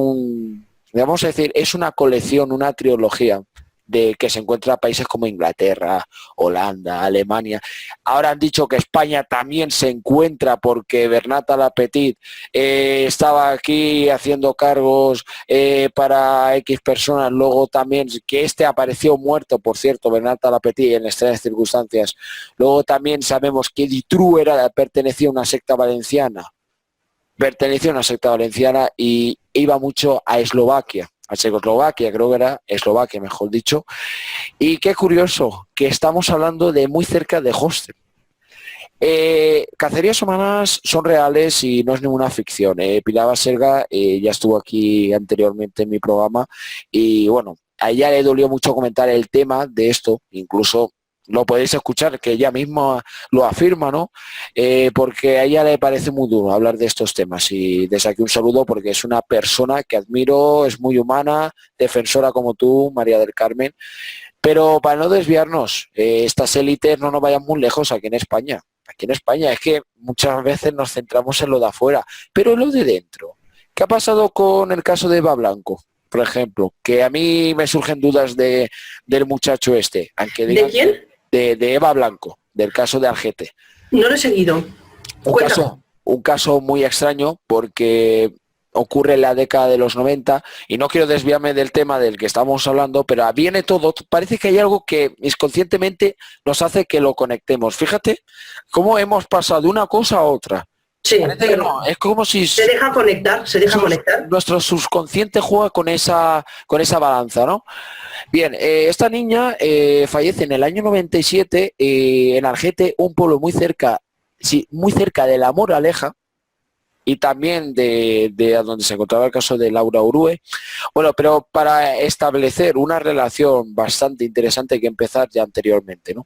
vamos a decir, es una colección, una trilogía de que se encuentra en países como Inglaterra, Holanda, Alemania. Ahora han dicho que España también se encuentra porque Bernat Alapetit estaba aquí haciendo cargos para X personas, luego también que apareció muerto, por cierto, Bernat Alapetit, en extrañas circunstancias. Luego también sabemos que Dutroux pertenecía a una secta valenciana, y iba mucho a Eslovaquia, a Checoslovaquia, creo que era Eslovaquia, mejor dicho. Y qué curioso, que estamos hablando de muy cerca de Hostel. Cacerías humanas son reales y no es ninguna ficción. Pilar Baselga ya estuvo aquí anteriormente en mi programa y bueno, a ella le dolió mucho comentar el tema de esto, incluso lo podéis escuchar, que ella misma lo afirma, ¿no? Porque a ella le parece muy duro hablar de estos temas y desde aquí un saludo porque es una persona que admiro, es muy humana, defensora como tú, María del Carmen. Pero para no desviarnos, estas élites no nos vayan muy lejos aquí en España. Aquí en España es que muchas veces nos centramos en lo de afuera, pero en lo de dentro. ¿Qué ha pasado con el caso de Eva Blanco, por ejemplo? Que a mí me surgen dudas del muchacho este, aunque ¿De digan quién? de Eva Blanco, del caso de Algete. No lo he seguido. Cuéntame. Un caso muy extraño porque ocurre en la década de los 90 y no quiero desviarme del tema del que estamos hablando, pero viene todo, parece que hay algo que inconscientemente nos hace que lo conectemos. Fíjate cómo hemos pasado de una cosa a otra. Sí, Parece que no, es como si se deja conectar, se deja conectar. nuestro subconsciente juega con esa balanza, ¿no? Bien, esta niña fallece en el año 97 en Algete, un pueblo muy cerca, sí, muy cerca de La Moraleja, y también de a donde se encontraba el caso de Laura Urue. Bueno, pero para establecer una relación bastante interesante hay que empezar ya anteriormente, ¿no?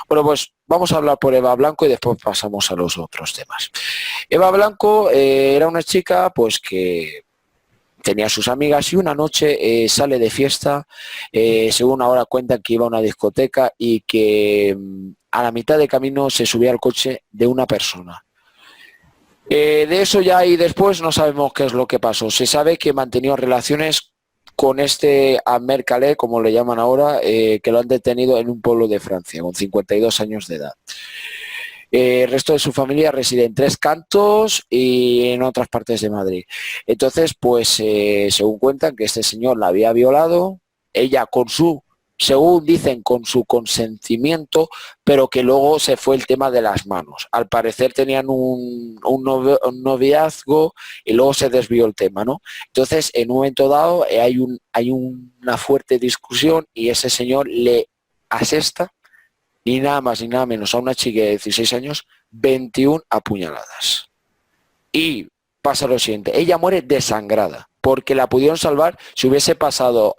Bueno, pues vamos a hablar por Eva Blanco y después pasamos a los otros temas. Eva Blanco era una chica pues que tenía sus amigas y una noche sale de fiesta, según ahora cuentan que iba a una discoteca y que a la mitad de camino se subía al coche de una persona. De eso ya y después no sabemos qué es lo que pasó. Se sabe que mantenía relaciones con este Amer Calais, como le llaman ahora, que lo han detenido en un pueblo de Francia, con 52 años de edad. El resto de su familia reside en Tres Cantos y en otras partes de Madrid. Entonces, pues, según cuentan, que este señor la había violado, ella según dicen, con su consentimiento, pero que luego se fue el tema de las manos. Al parecer tenían un noviazgo y luego se desvió el tema, ¿no? Entonces, en un momento dado, hay una fuerte discusión y ese señor le asesta, ni nada más ni nada menos, a una chica de 16 años, 21 apuñaladas. Y pasa lo siguiente, ella muere desangrada, porque la pudieron salvar si hubiesen pasado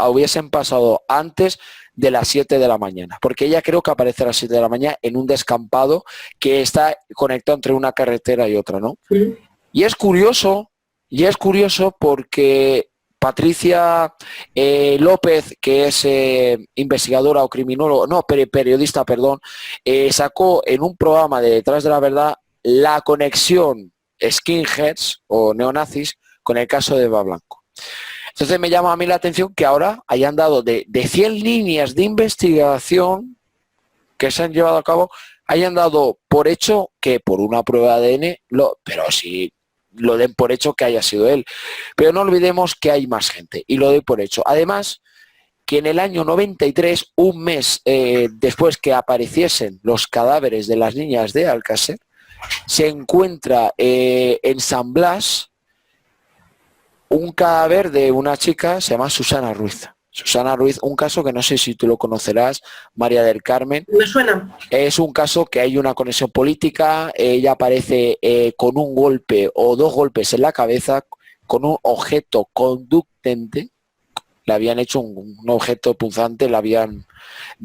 antes de las 7 de la mañana, porque ella creo que aparece a las 7 de la mañana en un descampado que está conectado entre una carretera y otra, ¿no? Sí. Y es curioso porque Patricia López, que es investigadora o criminóloga, no, periodista, perdón, sacó en un programa de Detrás de la Verdad la conexión skinheads o neonazis con el caso de Eva Blanco. Entonces me llama a mí la atención que ahora hayan dado de 100 líneas de investigación que se han llevado a cabo, hayan dado por hecho que por una prueba de ADN, pero sí lo den por hecho que haya sido él. Pero no olvidemos que hay más gente y lo doy por hecho. Además, que en el año 93, un mes después que apareciesen los cadáveres de las niñas de Alcácer, se encuentra en San Blas un cadáver de una chica, se llama Susana Ruiz. Susana Ruiz, un caso que no sé si tú lo conocerás, María del Carmen. Me suena. Es un caso que hay una conexión política, ella aparece con un golpe o 2 golpes en la cabeza, con un objeto conductente, le habían hecho un objeto punzante, le habían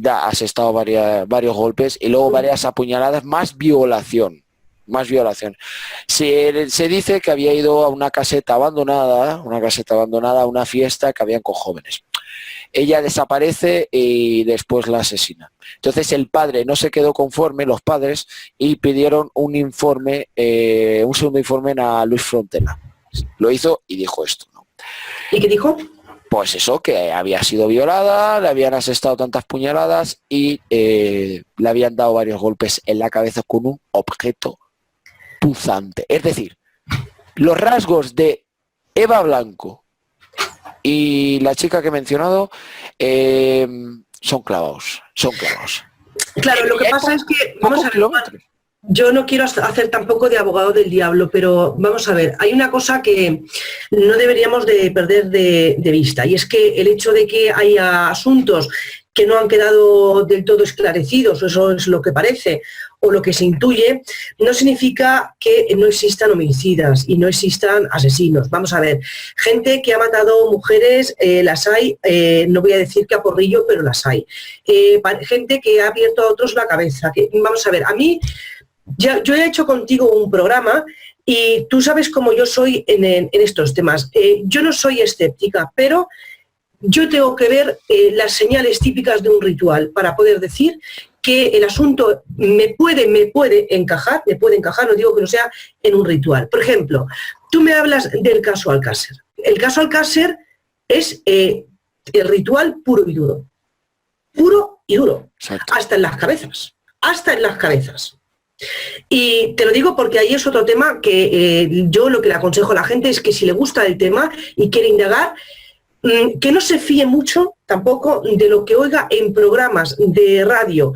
asestado varios golpes y luego varias apuñaladas, más violación. Se dice que había ido a una caseta abandonada, a una fiesta que habían con jóvenes. Ella desaparece y después la asesina. Entonces el padre no se quedó conforme, los padres, y pidieron un segundo informe a Luis Frontela. Lo hizo y dijo esto, ¿no? ¿Y qué dijo? Pues eso, que había sido violada, le habían asestado tantas puñaladas y le habían dado varios golpes en la cabeza con un objeto punzante. Es decir, los rasgos de Eva Blanco y la chica que he mencionado son clavados. Claro, lo que pasa es que, vamos a ver, yo no quiero hacer tampoco de abogado del diablo, pero vamos a ver, hay una cosa que no deberíamos de perder de vista, y es que el hecho de que haya asuntos que no han quedado del todo esclarecidos, eso es lo que parece, o lo que se intuye, no significa que no existan homicidas y no existan asesinos. Vamos a ver, gente que ha matado mujeres, las hay, no voy a decir que a porrillo, pero las hay. Gente que ha abierto a otros la cabeza. Vamos a ver, a mí, yo he hecho contigo un programa y tú sabes cómo yo soy en estos temas. Yo no soy escéptica, pero yo tengo que ver las señales típicas de un ritual para poder decir que el asunto me puede encajar, no digo que no sea en un ritual. Por ejemplo, tú me hablas del caso Alcácer. El caso Alcácer es el ritual puro y duro. Puro y duro. Exacto. Hasta en las cabezas. Y te lo digo porque ahí es otro tema que yo lo que le aconsejo a la gente es que si le gusta el tema y quiere indagar, que no se fíe mucho tampoco de lo que oiga en programas de radio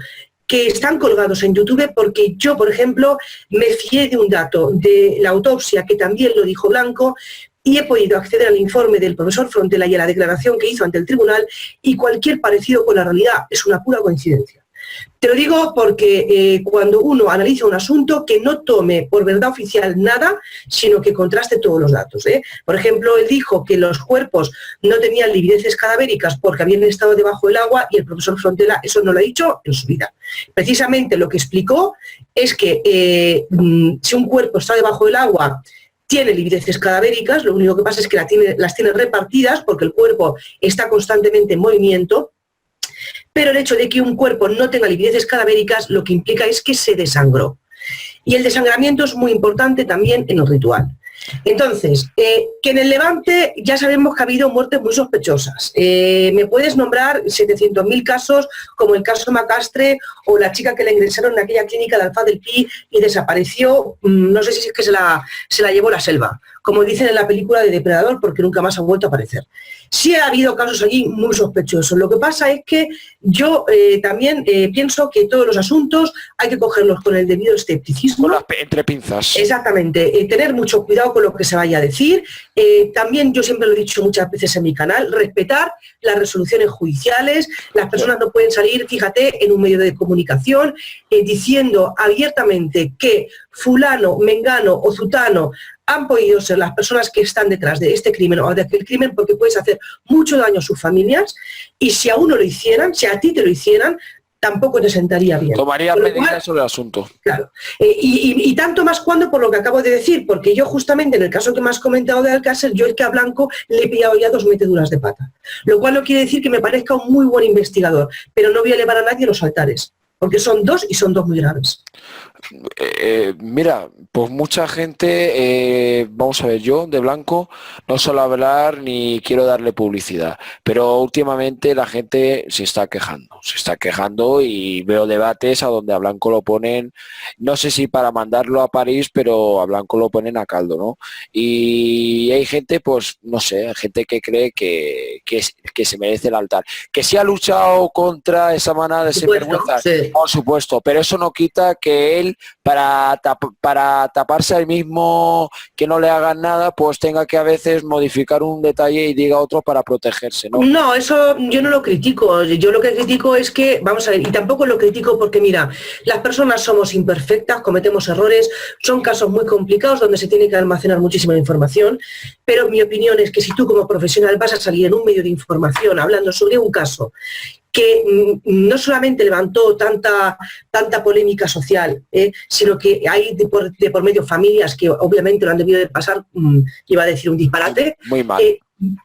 que están colgados en YouTube, porque yo, por ejemplo, me fié de un dato de la autopsia, que también lo dijo Blanco, y he podido acceder al informe del profesor Frontela y a la declaración que hizo ante el tribunal, y cualquier parecido con la realidad es una pura coincidencia. Te lo digo porque cuando uno analiza un asunto, que no tome por verdad oficial nada, sino que contraste todos los datos. Por ejemplo, él dijo que los cuerpos no tenían livideces cadavéricas porque habían estado debajo del agua, y el profesor Frontela eso no lo ha dicho en su vida. Precisamente lo que explicó es que si un cuerpo está debajo del agua, tiene livideces cadavéricas, lo único que pasa es que las tiene repartidas porque el cuerpo está constantemente en movimiento. Pero el hecho de que un cuerpo no tenga livideces cadavéricas lo que implica es que se desangró. Y el desangramiento es muy importante también en el ritual. Entonces, que en el Levante ya sabemos que ha habido muertes muy sospechosas. Me puedes nombrar 700.000 casos, como el caso Macastre o la chica que la ingresaron en aquella clínica de Alfaz del Pi y desapareció, no sé si es que se la llevó la selva, como dicen en la película de Depredador, porque nunca más ha vuelto a aparecer. Sí ha habido casos allí muy sospechosos. Lo que pasa es que yo también pienso que todos los asuntos hay que cogerlos con el debido escepticismo. Entre pinzas. Exactamente. Tener mucho cuidado con lo que se vaya a decir. También yo siempre lo he dicho muchas veces en mi canal, respetar las resoluciones judiciales. Las personas no pueden salir, fíjate, en un medio de comunicación diciendo abiertamente que fulano, mengano o zutano han podido ser las personas que están detrás de este crimen o de aquel crimen, porque puedes hacer mucho daño a sus familias, y si a uno lo hicieran, si a ti te lo hicieran, tampoco te sentaría bien. Tomaría medidas sobre el asunto. Claro. Y tanto más cuando, por lo que acabo de decir, porque yo justamente en el caso que me has comentado de Alcácer, yo es que a Blanco le he pillado ya 2 meteduras de pata. Lo cual no quiere decir que me parezca un muy buen investigador, pero no voy a elevar a nadie a los altares, porque son 2 y son 2 muy graves. Mira, pues mucha gente, vamos a ver, yo de Blanco no suelo hablar ni quiero darle publicidad, pero últimamente la gente se está quejando y veo debates a donde a Blanco lo ponen, no sé si para mandarlo a París, pero a Blanco lo ponen a caldo, ¿no? Y hay gente, pues no sé, hay gente que cree que que se merece el altar. Que sí ha luchado contra esa manada de sinvergüenzas, sí, por supuesto, pero eso no quita que él, para taparse a él mismo, que no le hagan nada, pues tenga que a veces modificar un detalle y diga otro para protegerse, ¿no? No, eso yo no lo critico. Yo lo que critico es que, vamos a ver, y tampoco lo critico porque, mira, las personas somos imperfectas, cometemos errores, son casos muy complicados donde se tiene que almacenar muchísima información, pero mi opinión es que si tú como profesional vas a salir en un medio de información hablando sobre un caso que no solamente levantó tanta polémica social, sino que hay de por medio familias que obviamente lo han debido de pasar, iba a decir un disparate. Muy mal.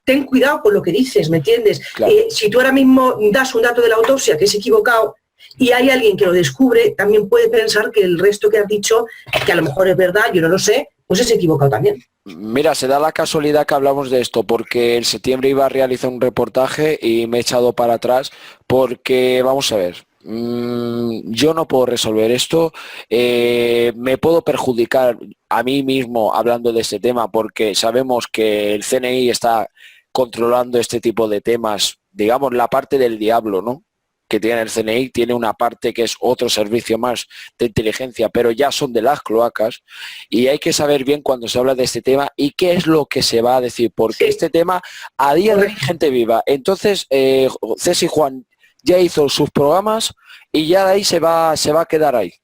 Ten cuidado con lo que dices, ¿me entiendes? Claro. Si tú ahora mismo das un dato de la autopsia que es equivocado y hay alguien que lo descubre, también puede pensar que el resto que has dicho, que a lo mejor es verdad, yo no lo sé, pues es equivocado también. Mira, se da la casualidad que hablamos de esto, porque en septiembre iba a realizar un reportaje y me he echado para atrás porque, vamos a ver, yo no puedo resolver esto, me puedo perjudicar a mí mismo hablando de este tema, porque sabemos que el CNI está controlando este tipo de temas, digamos, la parte del diablo, ¿no?, que tiene el CNI, tiene una parte que es otro servicio más de inteligencia, pero ya son de las cloacas, y hay que saber bien cuando se habla de este tema y qué es lo que se va a decir, porque sí, este tema a día de hoy hay gente viva. Entonces, Ceci Juan ya hizo sus programas y ya de ahí se va a quedar ahí.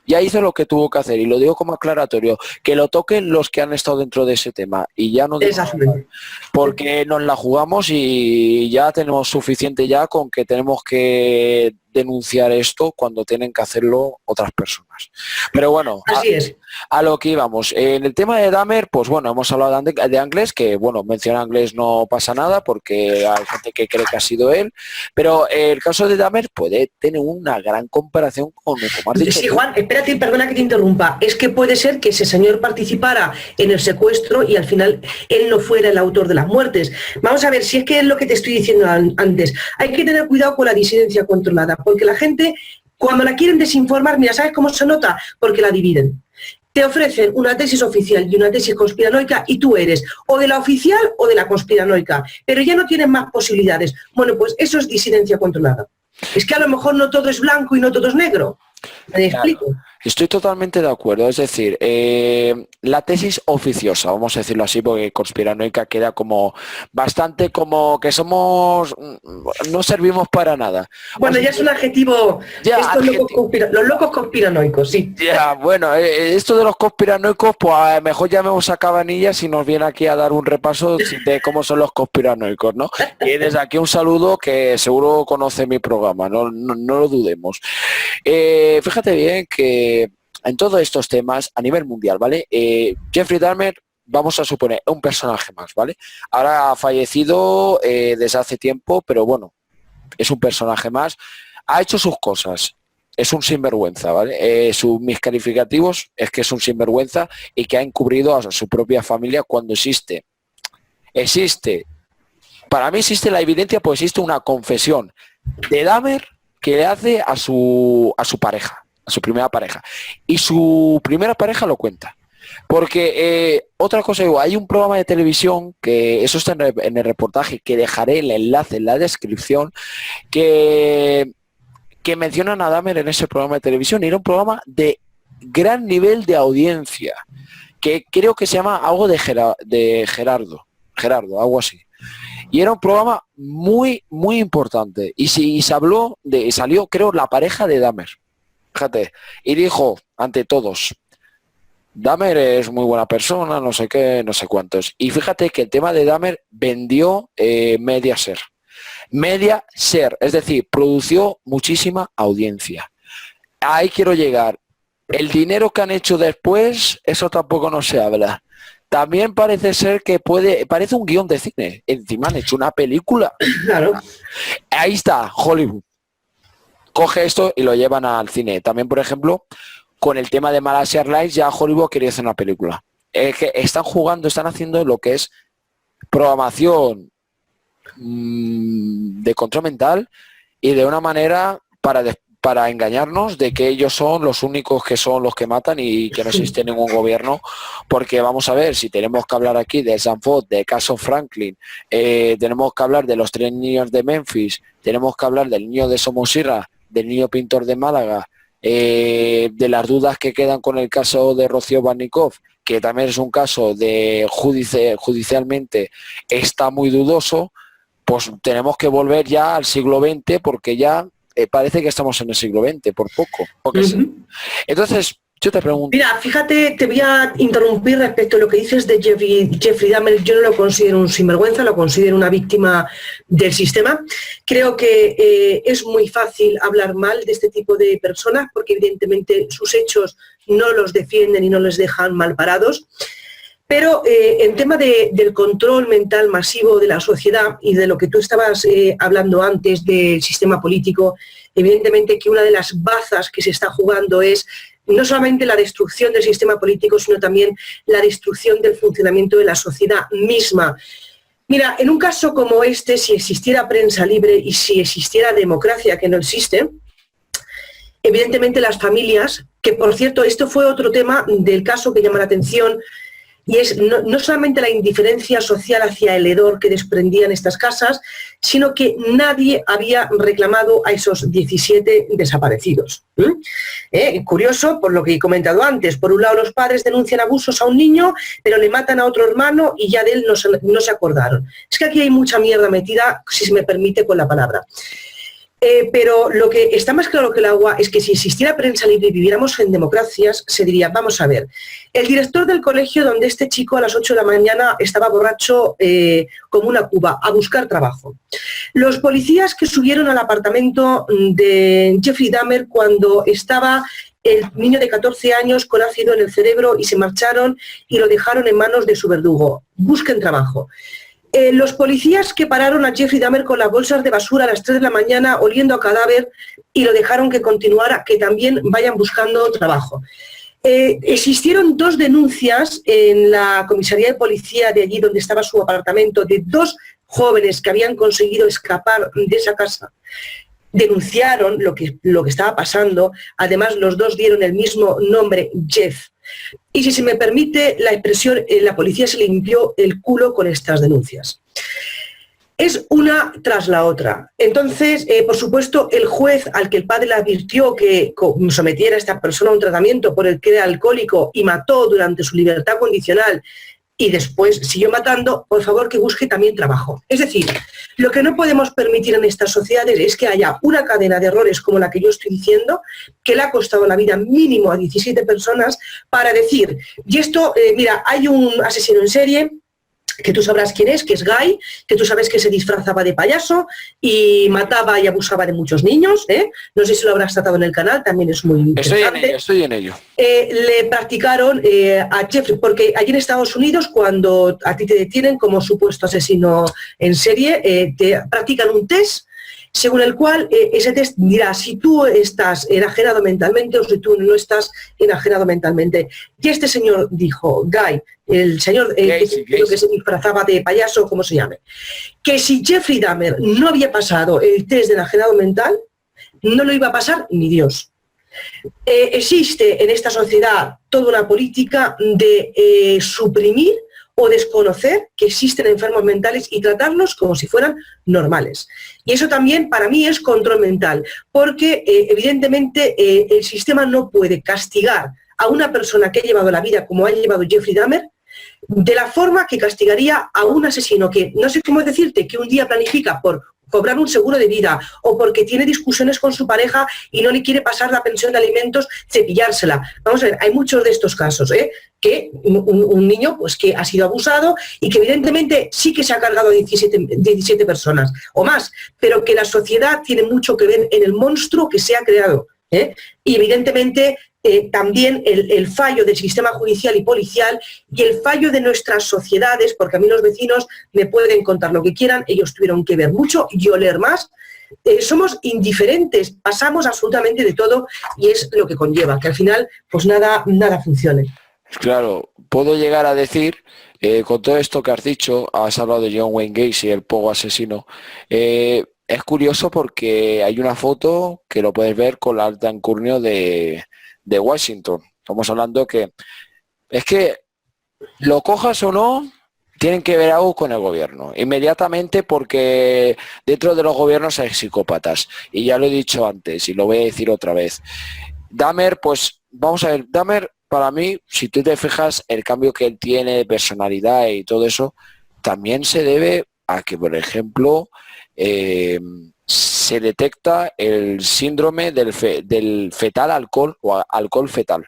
Ya hizo lo que tuvo que hacer, y lo digo como aclaratorio, que lo toquen los que han estado dentro de ese tema, y ya no digo nada, porque nos la jugamos y ya tenemos suficiente ya con que tenemos que denunciar esto cuando tienen que hacerlo otras personas. Pero bueno, así es. A lo que íbamos. En el tema de Dahmer, pues bueno, hemos hablado de Angles, que bueno, menciona Angles no pasa nada porque hay gente que cree que ha sido él, pero el caso de Dahmer puede tener una gran comparación con el combate. Sí, Juan, espérate, perdona que te interrumpa. Es que puede ser que ese señor participara en el secuestro y al final él no fuera el autor de las muertes. Vamos a ver, si es que es lo que te estoy diciendo antes. Hay que tener cuidado con la disidencia controlada, porque la gente, cuando la quieren desinformar, mira, ¿sabes cómo se nota? Porque la dividen. Te ofrecen una tesis oficial y una tesis conspiranoica y tú eres o de la oficial o de la conspiranoica, pero ya no tienes más posibilidades. Bueno, pues eso es disidencia controlada. Es que a lo mejor no todo es blanco y no todo es negro. ¿Me explico? Claro. Estoy totalmente de acuerdo, es decir, la tesis oficiosa, vamos a decirlo así, porque conspiranoica queda como bastante como que somos, no servimos para nada. Bueno, ya es un adjetivo, ya, los locos conspiranoicos, sí. Ya, bueno, esto de los conspiranoicos, pues a lo mejor llamemos a Cabanillas y nos viene aquí a dar un repaso de cómo son los conspiranoicos, ¿no? Y desde aquí un saludo, que seguro conoce mi programa, no lo dudemos. Fíjate bien que en todos estos temas a nivel mundial, ¿vale? Jeffrey Dahmer, vamos a suponer, un personaje más, ¿vale? Ahora ha fallecido desde hace tiempo, pero bueno, es un personaje más. Ha hecho sus cosas, es un sinvergüenza, ¿vale? Mis calificativos es que es un sinvergüenza y que ha encubrido a su propia familia cuando existe, para mí existe la evidencia, pues existe una confesión de Dahmer que le hace a su pareja, a su primera pareja. Y su primera pareja lo cuenta. Porque otra cosa, hay un programa de televisión, que eso está en el reportaje, que dejaré el enlace en la descripción, que mencionan a Dahmer en ese programa de televisión, y era un programa de gran nivel de audiencia, que creo que se llama algo de Gerardo, algo así. Y era un programa muy, muy importante. Y salió, creo, la pareja de Dahmer. Fíjate. Y dijo, ante todos, Dahmer es muy buena persona, no sé qué, no sé cuántos. Y fíjate que el tema de Dahmer vendió Mediaset. Es decir, produció muchísima audiencia. Ahí quiero llegar. El dinero que han hecho después, eso tampoco no se habla. También parece ser que parece un guión de cine. Encima han hecho una película. Claro. Ahí está, Hollywood. Coge esto y lo llevan al cine. También, por ejemplo, con el tema de Malaysia Airlines, ya Hollywood quería hacer una película. Que están haciendo lo que es programación de control mental, y de una manera para engañarnos de que ellos son los únicos que son los que matan y que no existe ningún gobierno, porque vamos a ver, si tenemos que hablar aquí de Sanford, de caso Franklin, tenemos que hablar de los 3 niños de Memphis, tenemos que hablar del niño de Somosierra, del niño pintor de Málaga, de las dudas que quedan con el caso de Rocío Barnikov, que también es un caso de judicialmente está muy dudoso, pues tenemos que volver ya al siglo XX porque ya parece que estamos en el siglo XX, por poco. Entonces, yo te pregunto... Mira, fíjate, te voy a interrumpir respecto a lo que dices de Jeffrey Dahmer. Yo no lo considero un sinvergüenza, lo considero una víctima del sistema. Creo que es muy fácil hablar mal de este tipo de personas porque evidentemente sus hechos no los defienden y no les dejan mal parados. Pero en tema del control mental masivo de la sociedad y de lo que tú estabas hablando antes del sistema político, evidentemente que una de las bazas que se está jugando es no solamente la destrucción del sistema político, sino también la destrucción del funcionamiento de la sociedad misma. Mira, en un caso como este, si existiera prensa libre y si existiera democracia, que no existe, evidentemente las familias, que por cierto, esto fue otro tema del caso que llama la atención, y es no solamente la indiferencia social hacia el hedor que desprendían estas casas, sino que nadie había reclamado a esos 17 desaparecidos. Curioso, por lo que he comentado antes, por un lado los padres denuncian abusos a un niño, pero le matan a otro hermano y ya de él no se acordaron. Es que aquí hay mucha mierda metida, si se me permite con la palabra. Pero lo que está más claro que el agua es que si existiera prensa libre y viviéramos en democracias, se diría, vamos a ver, el director del colegio donde este chico a las 8 de la mañana estaba borracho como una cuba, a buscar trabajo. Los policías que subieron al apartamento de Jeffrey Dahmer cuando estaba el niño de 14 años con ácido en el cerebro y se marcharon y lo dejaron en manos de su verdugo. Busquen trabajo. Los policías que pararon a Jeffrey Dahmer con las bolsas de basura a las 3 de la mañana oliendo a cadáver y lo dejaron que continuara, que también vayan buscando trabajo. Existieron 2 denuncias en la comisaría de policía de allí donde estaba su apartamento de 2 jóvenes que habían conseguido escapar de esa casa. Denunciaron lo que estaba pasando, además los 2 dieron el mismo nombre, Jeff. Y si se me permite la expresión, la policía se limpió el culo con estas denuncias. Es una tras la otra. Entonces, por supuesto, el juez al que el padre le advirtió que sometiera a esta persona a un tratamiento por el que era alcohólico y mató durante su libertad condicional y después siguió matando, por favor que busque también trabajo. Es decir, lo que no podemos permitir en estas sociedades es que haya una cadena de errores como la que yo estoy diciendo, que le ha costado la vida mínimo a 17 personas, para decir, y esto, mira, hay un asesino en serie, que tú sabrás quién es, que es Guy, que tú sabes que se disfrazaba de payaso y mataba y abusaba de muchos niños, no sé si lo habrás tratado en el canal, también es muy interesante. Estoy en ello. Le practicaron a Jeffrey, porque allí en Estados Unidos, cuando a ti te detienen como supuesto asesino en serie, te practican un test según el cual ese test dirá si tú estás enajenado mentalmente o si tú no estás enajenado mentalmente. Y este señor dijo, Guy, el señor que se disfrazaba de payaso, como se llame, que si Jeffrey Dahmer no había pasado el test de enajenado mental, no lo iba a pasar ni Dios. Existe en esta sociedad toda una política de suprimir o desconocer que existen enfermos mentales y tratarlos como si fueran normales. Y eso también para mí es control mental, porque evidentemente el sistema no puede castigar a una persona que ha llevado la vida como ha llevado Jeffrey Dahmer de la forma que castigaría a un asesino que, no sé cómo decirte, que un día planifica por cobrar un seguro de vida o porque tiene discusiones con su pareja y no le quiere pasar la pensión de alimentos, cepillársela. Vamos a ver, hay muchos de estos casos, que un niño pues, que ha sido abusado y que evidentemente sí que se ha cargado a 17 personas o más, pero que la sociedad tiene mucho que ver en el monstruo que se ha creado. Y evidentemente también el fallo del sistema judicial y policial y el fallo de nuestras sociedades, porque a mí los vecinos me pueden contar lo que quieran, ellos tuvieron que ver mucho y oler más. Somos indiferentes, pasamos absolutamente de todo y es lo que conlleva, que al final pues nada funcione. Claro, puedo llegar a decir, con todo esto que has dicho, has hablado de John Wayne Gacy, el pogo asesino, es curioso porque hay una foto que lo puedes ver con la alta alcurnia de Washington. Estamos hablando que es que lo cojas o no, tienen que ver algo con el gobierno, inmediatamente, porque dentro de los gobiernos hay psicópatas. Y ya lo he dicho antes y lo voy a decir otra vez. Dahmer, pues vamos a ver, Dahmer, para mí, si tú te fijas, el cambio que él tiene de personalidad y todo eso, también se debe a que, por ejemplo, se detecta el síndrome del fetal alcohol o alcohol fetal.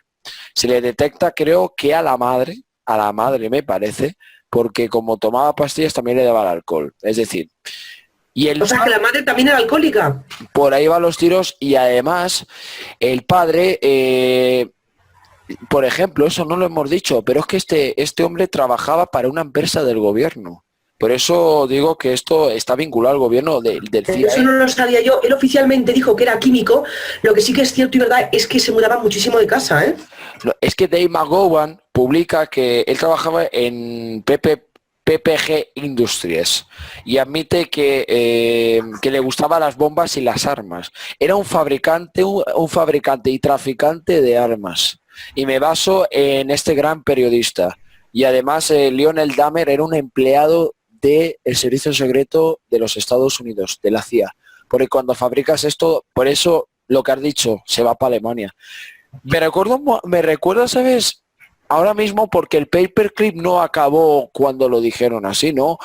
Se le detecta, creo que a la madre me parece, porque como tomaba pastillas también le daba el alcohol. Es decir, y el O sea, que la madre también era alcohólica. por ahí van los tiros y además el padre, por ejemplo, eso no lo hemos dicho, pero es que este hombre trabajaba para una empresa del gobierno. Por eso digo que esto está vinculado al gobierno del CIA. Eso no lo sabía yo. Él oficialmente dijo que era químico. Lo que sí que es cierto y verdad es que se mudaba muchísimo de casa, ¿eh? No, es que Dave McGowan publica que él trabajaba en PPG Industries y admite que le gustaban las bombas y las armas. Era un fabricante y traficante de armas. Y me baso en este gran periodista. Y además Lionel Dahmer era un empleado del Servicio Secreto de los Estados Unidos, de la CIA. Porque cuando fabricas esto, por eso lo que has dicho, se va para Alemania. Me recuerda, ¿sabes? Ahora mismo porque el paperclip no acabó cuando lo dijeron así, ¿no?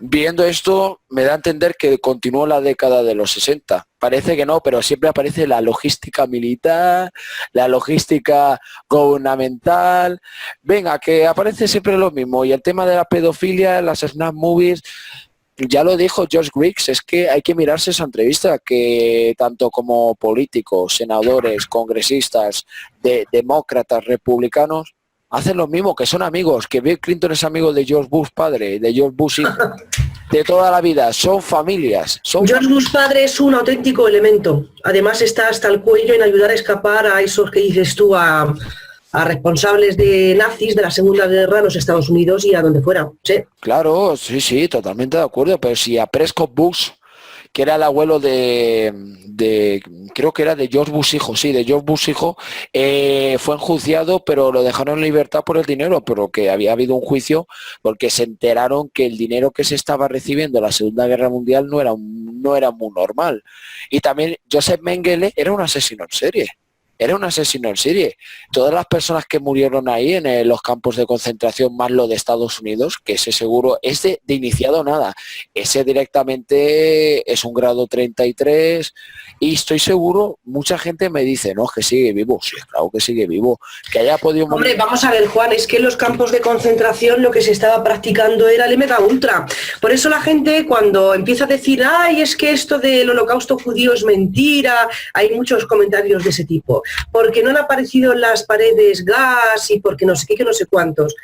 Viendo esto me da a entender que continuó la década de los 60. Parece que no, pero siempre aparece la logística militar, la logística gubernamental. Venga, que aparece siempre lo mismo. Y el tema de la pedofilia, las snap movies, ya lo dijo George Griggs, es que hay que mirarse esa entrevista, que tanto como políticos, senadores, congresistas, demócratas, republicanos, hacen lo mismo, que son amigos, que Bill Clinton es amigo de George Bush padre, de George Bush hijo, de toda la vida, son familias. George Bush padre es un auténtico elemento. Además está hasta el cuello en ayudar a escapar a esos que dices tú, a responsables de nazis de la Segunda Guerra en los Estados Unidos y a donde fuera. Sí. Claro, sí, totalmente de acuerdo, pero si a Prescott Bush, que era el abuelo creo que era de George Bush hijo, sí, de George Bush hijo, fue enjuiciado, pero lo dejaron en libertad por el dinero, pero que había habido un juicio porque se enteraron que el dinero que se estaba recibiendo en la Segunda Guerra Mundial no era muy normal. Y también Joseph Mengele era un asesino en serie. Era un asesino en serie. Todas las personas que murieron ahí en los campos de concentración, más lo de Estados Unidos, que ese seguro es de iniciado nada. Ese directamente es un grado 33 y estoy seguro, mucha gente me dice, no, que sigue vivo. Sí, claro que sigue vivo. Que haya podido morir. Hombre, vamos a ver, Juan, es que en los campos de concentración lo que se estaba practicando era el MK Ultra. Por eso la gente cuando empieza a decir, ay, es que esto del holocausto judío es mentira, hay muchos comentarios de ese tipo. Porque no han aparecido en las paredes gas y porque no sé qué, que no sé cuántos.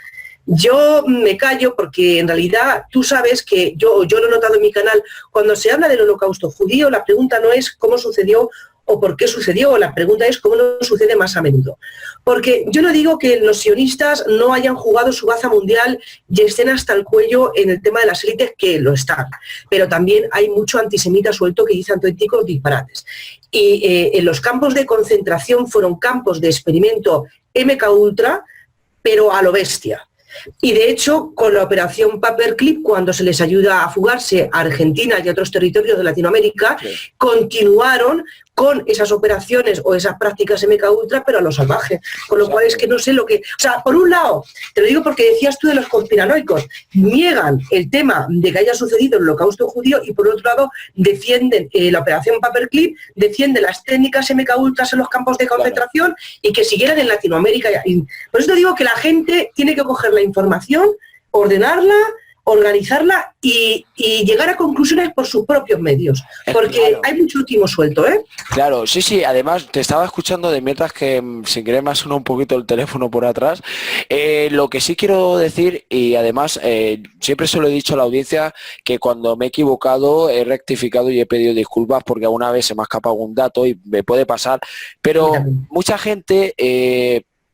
Yo me callo porque en realidad tú sabes que yo lo he notado en mi canal, cuando se habla del holocausto judío, la pregunta no es cómo sucedió o por qué sucedió, la pregunta es cómo no sucede más a menudo. Porque yo no digo que los sionistas no hayan jugado su baza mundial y estén hasta el cuello en el tema de las élites, que lo están, pero también hay mucho antisemita suelto que dice auténticos disparates. Y en los campos de concentración fueron campos de experimento MK Ultra, pero a lo bestia. Y de hecho, con la operación Paperclip, cuando se les ayuda a fugarse a Argentina y a otros territorios de Latinoamérica, sí, continuaron con esas operaciones o esas prácticas MK Ultra, pero a lo salvaje. Con lo cual es que no sé lo que... O sea, por un lado, te lo digo porque decías tú de los conspiranoicos, niegan el tema de que haya sucedido el holocausto judío y por otro lado defienden la operación Paperclip, defienden las técnicas MK Ultras en los campos de concentración, claro, y que siguieran en Latinoamérica. Por eso te digo que la gente tiene que coger la información, ordenarla, organizarla y llegar a conclusiones por sus propios medios, porque claro, hay mucho timo suelto, ¿eh? Claro, sí, además te estaba escuchando de mientras que sin querer me ha sonado un poquito el teléfono por atrás. Lo que sí quiero decir, y además siempre se lo he dicho a la audiencia, que cuando me he equivocado he rectificado y he pedido disculpas porque alguna vez se me ha escapado un dato y me puede pasar, pero mucha gente...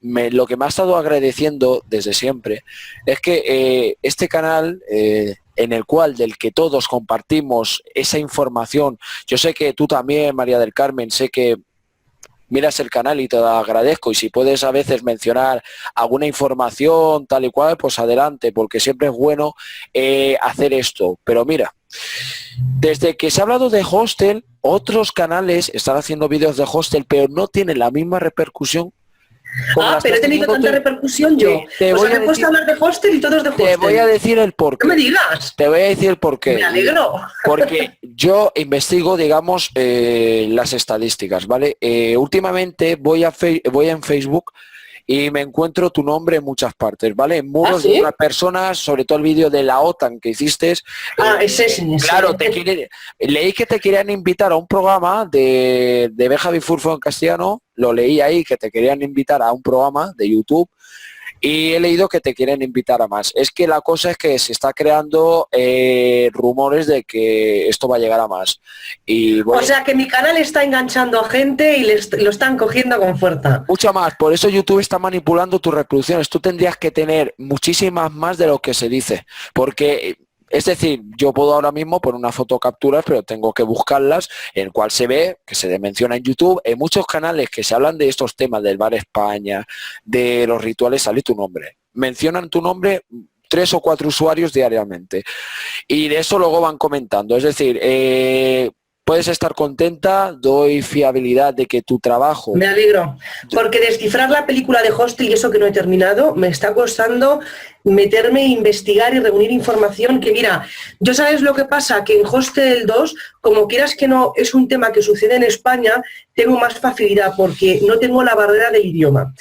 lo que me ha estado agradeciendo desde siempre es que este canal, del que todos compartimos esa información, yo sé que tú también, María del Carmen, sé que miras el canal y te lo agradezco, y si puedes a veces mencionar alguna información tal y cual, pues adelante, porque siempre es bueno hacer esto. Pero mira, desde que se ha hablado de Hostel, otros canales están haciendo vídeos de Hostel, pero no tienen la misma repercusión. Pero he tenido tanta repercusión yo. Pues me he puesto a hablar de Hostel y todos de Hostel. Te voy a decir el porqué. No me digas. Te voy a decir el porqué. Me alegro. Porque yo investigo, digamos, las estadísticas, ¿vale? Últimamente voy en Facebook y me encuentro tu nombre en muchas partes, ¿vale? En muros de otras personas, sobre todo el vídeo de la OTAN que hiciste. Ese. Claro, leí que te querían invitar a un programa de Benja Bifurfo en castellano, lo leí ahí, que te querían invitar a un programa de YouTube, y he leído que te quieren invitar a más. Es que la cosa es que se está creando rumores de que esto va a llegar a más. Y, bueno, o sea que mi canal está enganchando a gente y lo están cogiendo con fuerza. Mucho más. Por eso YouTube está manipulando tus reproducciones. Tú tendrías que tener muchísimas más de lo que se dice. Porque... Es decir, yo puedo ahora mismo poner una foto capturas, pero tengo que buscarlas, en el cual se ve, que se menciona en YouTube, en muchos canales que se hablan de estos temas del Bar España, de los rituales, sale tu nombre. Mencionan tu nombre 3 o 4 usuarios diariamente. Y de eso luego van comentando. Es decir, puedes estar contenta, doy fiabilidad de que tu trabajo... Me alegro, porque descifrar la película de Hostel, y eso que no he terminado, me está costando meterme, investigar y reunir información que, mira, yo sabes lo que pasa, que en Hostel 2, como quieras que no, es un tema que sucede en España, tengo más facilidad porque no tengo la barrera del idioma.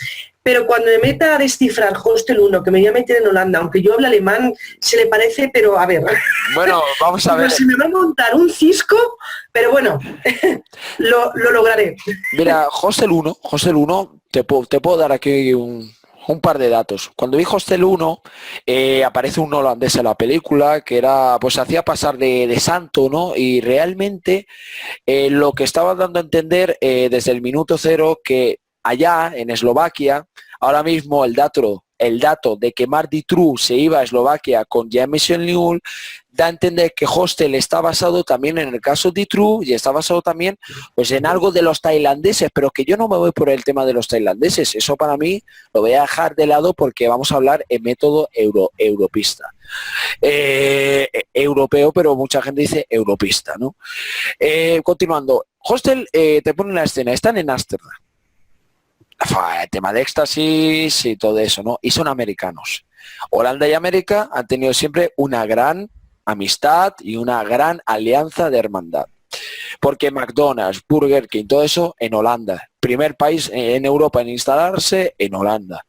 Pero cuando me meta a descifrar Hostel 1, que me voy a meter en Holanda, aunque yo hable alemán, se le parece, pero a ver. Bueno, vamos a ver. Se me va a montar un cisco, pero bueno, lo lograré. Mira, Hostel 1, te puedo dar aquí un par de datos. Cuando vi Hostel 1, aparece un holandés en la película que era, pues hacía pasar de santo, ¿no? Y realmente lo que estaba dando a entender desde el minuto cero, que allá en Eslovaquia, ahora mismo el dato de que Mardi True se iba a Eslovaquia con Jameson Newell da a entender que Hostel está basado también en el caso de True y está basado también pues en algo de los tailandeses, pero que yo no me voy por el tema de los tailandeses. Eso para mí lo voy a dejar de lado porque vamos a hablar en método europista. Europeo, pero mucha gente dice europista, ¿no? Continuando, Hostel te pone la escena, están en Ámsterdam. El tema de éxtasis y todo eso, ¿no? Y son americanos. Holanda y América han tenido siempre una gran amistad y una gran alianza de hermandad. Porque McDonald's, Burger King, todo eso en Holanda. Primer país en Europa en instalarse en Holanda.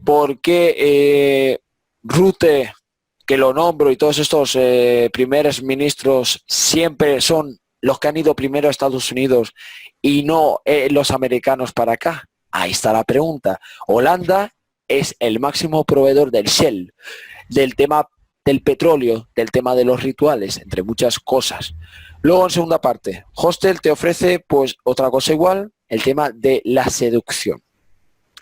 Porque Rutte, que lo nombro, y todos estos primeros ministros siempre son los que han ido primero a Estados Unidos y no los americanos para acá. Ahí está la pregunta. Holanda es el máximo proveedor del Shell, del tema del petróleo, del tema de los rituales, entre muchas cosas. Luego, en segunda parte, Hostel te ofrece pues otra cosa igual, el tema de la seducción.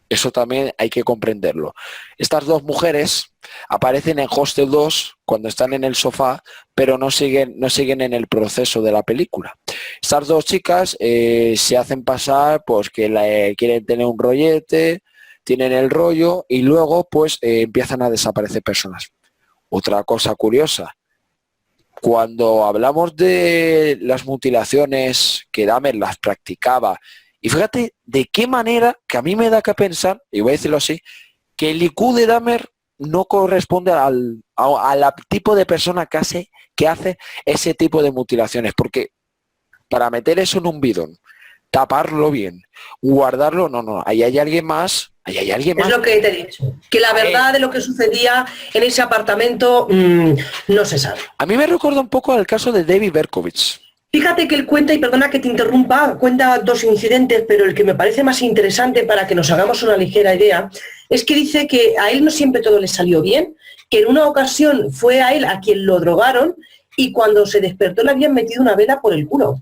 Eso también hay que comprenderlo. Estas dos mujeres aparecen en Hostel 2 cuando están en el sofá, pero no siguen en el proceso de la película. Estas dos chicas se hacen pasar pues que quieren tener un rollete, tienen el rollo y luego pues empiezan a desaparecer personas. Otra cosa curiosa, cuando hablamos de las mutilaciones que Dahmer las practicaba, y fíjate de qué manera, que a mí me da que pensar, y voy a decirlo así, que el IQ de Dahmer no corresponde al tipo de persona que hace ese tipo de mutilaciones, porque para meter eso en un bidón, taparlo bien, guardarlo, no, ahí hay alguien más. Es lo que te he dicho, que la verdad de lo que sucedía en ese apartamento no se sabe. A mí me recuerda un poco al caso de David Berkowitz. Fíjate que él cuenta, y perdona que te interrumpa, cuenta dos incidentes, pero el que me parece más interesante para que nos hagamos una ligera idea, es que dice que a él no siempre todo le salió bien, que en una ocasión fue a él a quien lo drogaron y cuando se despertó le habían metido una vela por el culo.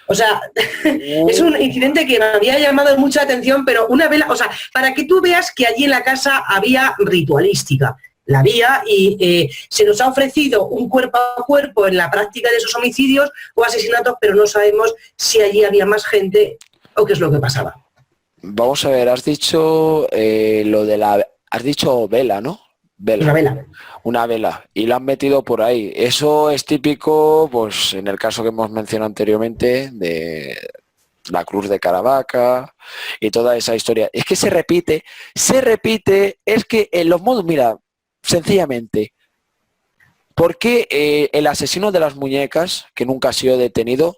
O sea, es un incidente que me había llamado mucha atención, pero una vela, o sea, para que tú veas que allí en la casa había ritualística. La había y se nos ha ofrecido un cuerpo a cuerpo en la práctica de esos homicidios o asesinatos, pero no sabemos si allí había más gente o qué es lo que pasaba. Vamos a ver, has dicho lo de la... Has dicho vela, ¿no? Vela. Una vela. Una vela. Y la han metido por ahí. Eso es típico, pues en el caso que hemos mencionado anteriormente, de la cruz de Caravaca y toda esa historia. Es que se repite, es que en los modos, mira, sencillamente, ¿por qué el asesino de las muñecas, que nunca ha sido detenido,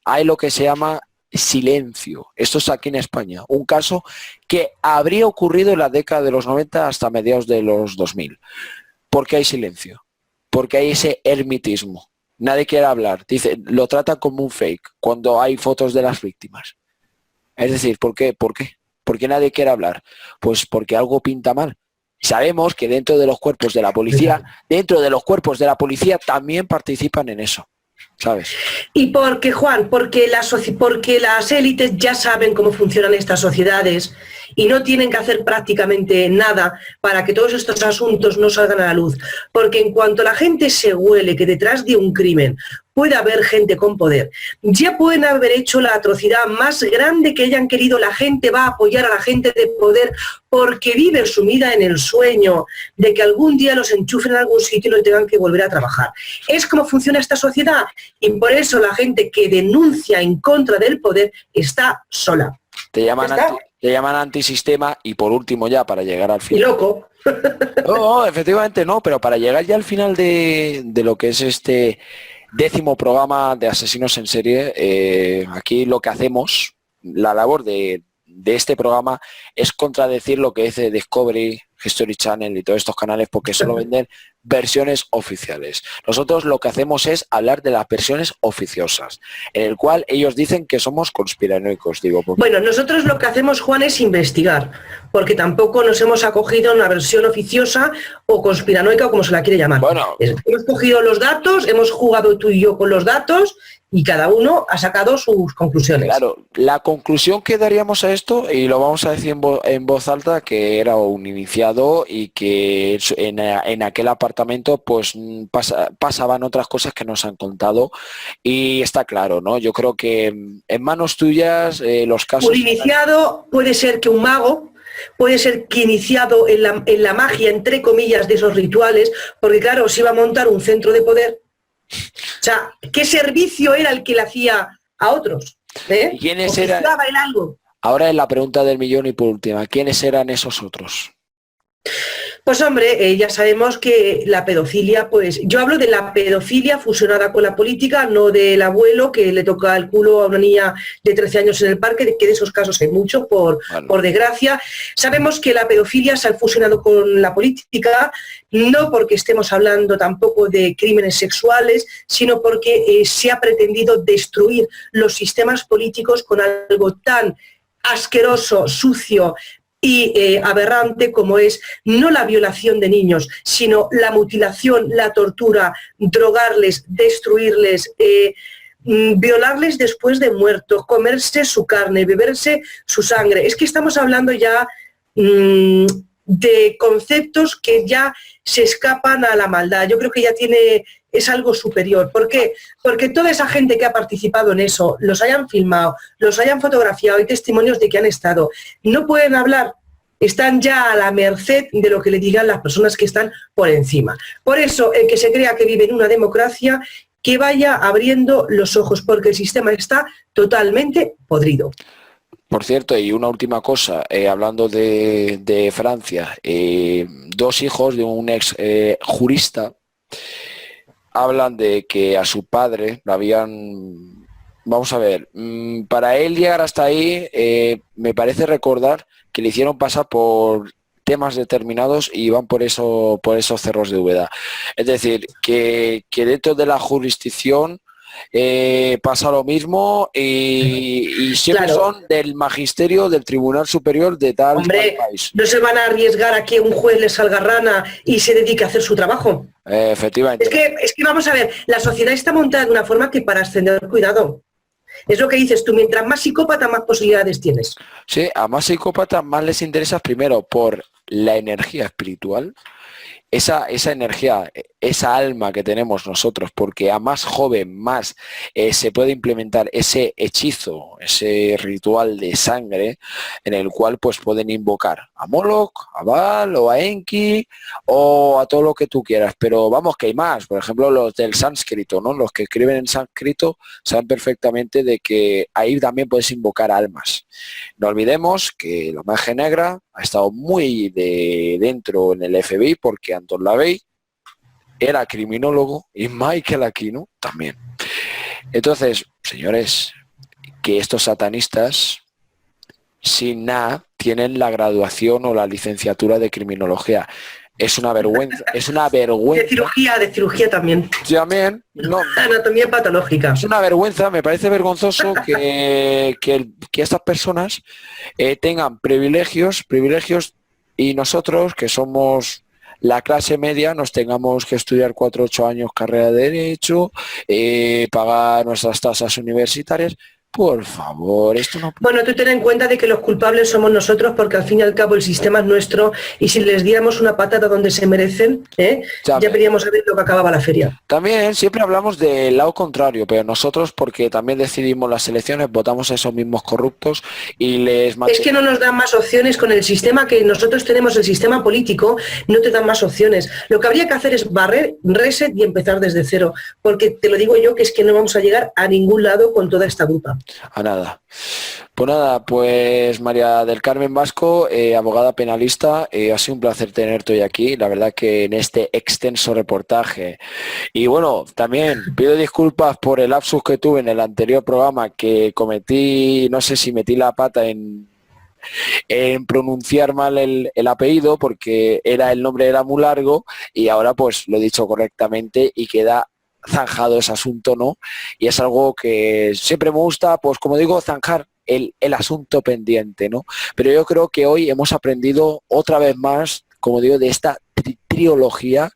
hay lo que se llama silencio? Esto es aquí en España, un caso que habría ocurrido en la década de los 90 hasta mediados de los 2000. ¿Por qué hay silencio? Porque hay ese hermetismo. Nadie quiere hablar. Dice, lo tratan como un fake cuando hay fotos de las víctimas. Es decir, ¿por qué? ¿Por qué? ¿Por qué nadie quiere hablar? Pues porque algo pinta mal. Sabemos que dentro de los cuerpos de la policía, también participan en eso, ¿sabes? Y porque, Juan, porque las élites ya saben cómo funcionan estas sociedades y no tienen que hacer prácticamente nada para que todos estos asuntos no salgan a la luz. Porque en cuanto la gente se huele que detrás de un crimen puede haber gente con poder, ya pueden haber hecho la atrocidad más grande que hayan querido, la gente va a apoyar a la gente de poder porque vive sumida en el sueño de que algún día los enchufen en algún sitio y no tengan que volver a trabajar. Es como funciona esta sociedad y por eso la gente que denuncia en contra del poder está sola. Te llaman antisistema y por último ya para llegar al final. Y loco. No, efectivamente no, pero para llegar ya al final de lo que es este 10º programa de Asesinos en Serie, aquí lo que hacemos, la labor de este programa es contradecir lo que dice Discovery, History Channel y todos estos canales porque solo venden versiones oficiales. Nosotros lo que hacemos es hablar de las versiones oficiosas, en el cual ellos dicen que somos conspiranoicos, digo. Porque... Bueno, nosotros lo que hacemos, Juan, es investigar, porque tampoco nos hemos acogido a una versión oficiosa o conspiranoica, o como se la quiere llamar. Bueno, hemos cogido los datos, hemos jugado tú y yo con los datos y cada uno ha sacado sus conclusiones. Claro, la conclusión que daríamos a esto, y lo vamos a decir en voz alta, que era un iniciado y que en aquel apartamento pues pasaban otras cosas que nos han contado y está claro, ¿no? Yo creo que en manos tuyas los casos... Un iniciado puede ser que un mago, puede ser que iniciado en la magia, entre comillas, de esos rituales, porque claro, se iba a montar un centro de poder. O sea, ¿qué servicio era el que le hacía a otros? ¿Quiénes eran? Algo. Ahora es la pregunta del millón y por última, ¿quiénes eran esos otros? Pues hombre, ya sabemos que la pedofilia, pues yo hablo de la pedofilia fusionada con la política, no del abuelo que le toca el culo a una niña de 13 años en el parque, que de esos casos hay mucho, por desgracia. Sabemos que la pedofilia se ha fusionado con la política, no porque estemos hablando tampoco de crímenes sexuales, sino porque se ha pretendido destruir los sistemas políticos con algo tan asqueroso, sucio y aberrante como es no la violación de niños, sino la mutilación, la tortura, drogarles, destruirles, violarles después de muertos, comerse su carne, beberse su sangre. Es que estamos hablando ya de conceptos que ya se escapan a la maldad. Yo creo que ya es algo superior. ¿Por qué? Porque toda esa gente que ha participado en eso, los hayan filmado, los hayan fotografiado, hay testimonios de que han estado, no pueden hablar, están ya a la merced de lo que le digan las personas que están por encima. Por eso, el que se crea que vive en una democracia, que vaya abriendo los ojos, porque el sistema está totalmente podrido. Por cierto, y una última cosa, hablando de Francia, 2 hijos de un ex jurista hablan de que a su padre lo habían... Vamos a ver, para él llegar hasta ahí, me parece recordar que le hicieron pasar por temas determinados y iban por esos cerros de Úbeda. Es decir, que dentro de la jurisdicción pasa lo mismo y siempre son del magisterio del Tribunal Superior de tal país. ¿No se van a arriesgar a que un juez les salga rana y se dedique a hacer su trabajo? Efectivamente. Es que vamos a ver, la sociedad está montada de una forma que para ascender, cuidado, Es lo que dices tú, mientras más psicópata, más posibilidades tienes. Sí, a más psicópatas más les interesa primero por la energía espiritual, esa energía, esa alma que tenemos nosotros, porque a más joven, más se puede implementar ese hechizo, ese ritual de sangre, en el cual pues pueden invocar a Moloch, a Baal o a Enki o a todo lo que tú quieras. Pero vamos, que hay más. Por ejemplo, los del sánscrito, ¿no? Los que escriben en sánscrito saben perfectamente de que ahí también puedes invocar almas. No olvidemos que la magia negra ha estado muy dentro en el FBI porque Anton LaVey era criminólogo y Michael Aquino también. Entonces, señores, que estos satanistas sin nada tienen la graduación o la licenciatura de criminología. Es una vergüenza, es una vergüenza. De cirugía también. También, no. Anatomía patológica. Es una vergüenza, me parece vergonzoso que estas personas tengan privilegios y nosotros, que somos la clase media, nos tengamos que estudiar 4 o 8 años carrera de Derecho, pagar nuestras tasas universitarias. Por favor, esto no... Bueno, tú ten en cuenta de que los culpables somos nosotros porque al fin y al cabo el sistema es nuestro y si les diéramos una patada donde se merecen, ya veríamos a ver lo que acababa la feria. También siempre hablamos del lado contrario, pero nosotros porque también decidimos las elecciones, votamos a esos mismos corruptos y les... Es que no nos dan más opciones con el sistema que nosotros tenemos, el sistema político, no te dan más opciones. Lo que habría que hacer es barrer, reset y empezar desde cero, porque te lo digo yo que es que no vamos a llegar a ningún lado con toda esta grupa. A nada. Pues nada, pues María del Carmen Vasco, abogada penalista, ha sido un placer tenerte hoy aquí, la verdad que en este extenso reportaje. Y bueno, también pido disculpas por el lapsus que tuve en el anterior programa, que cometí, no sé si metí la pata en pronunciar mal el apellido, porque el nombre era muy largo y ahora pues lo he dicho correctamente y queda zanjado ese asunto, ¿no? Y es algo que siempre me gusta, pues como digo, zanjar el asunto pendiente, ¿no? Pero yo creo que hoy hemos aprendido otra vez más, como digo, de esta trilogía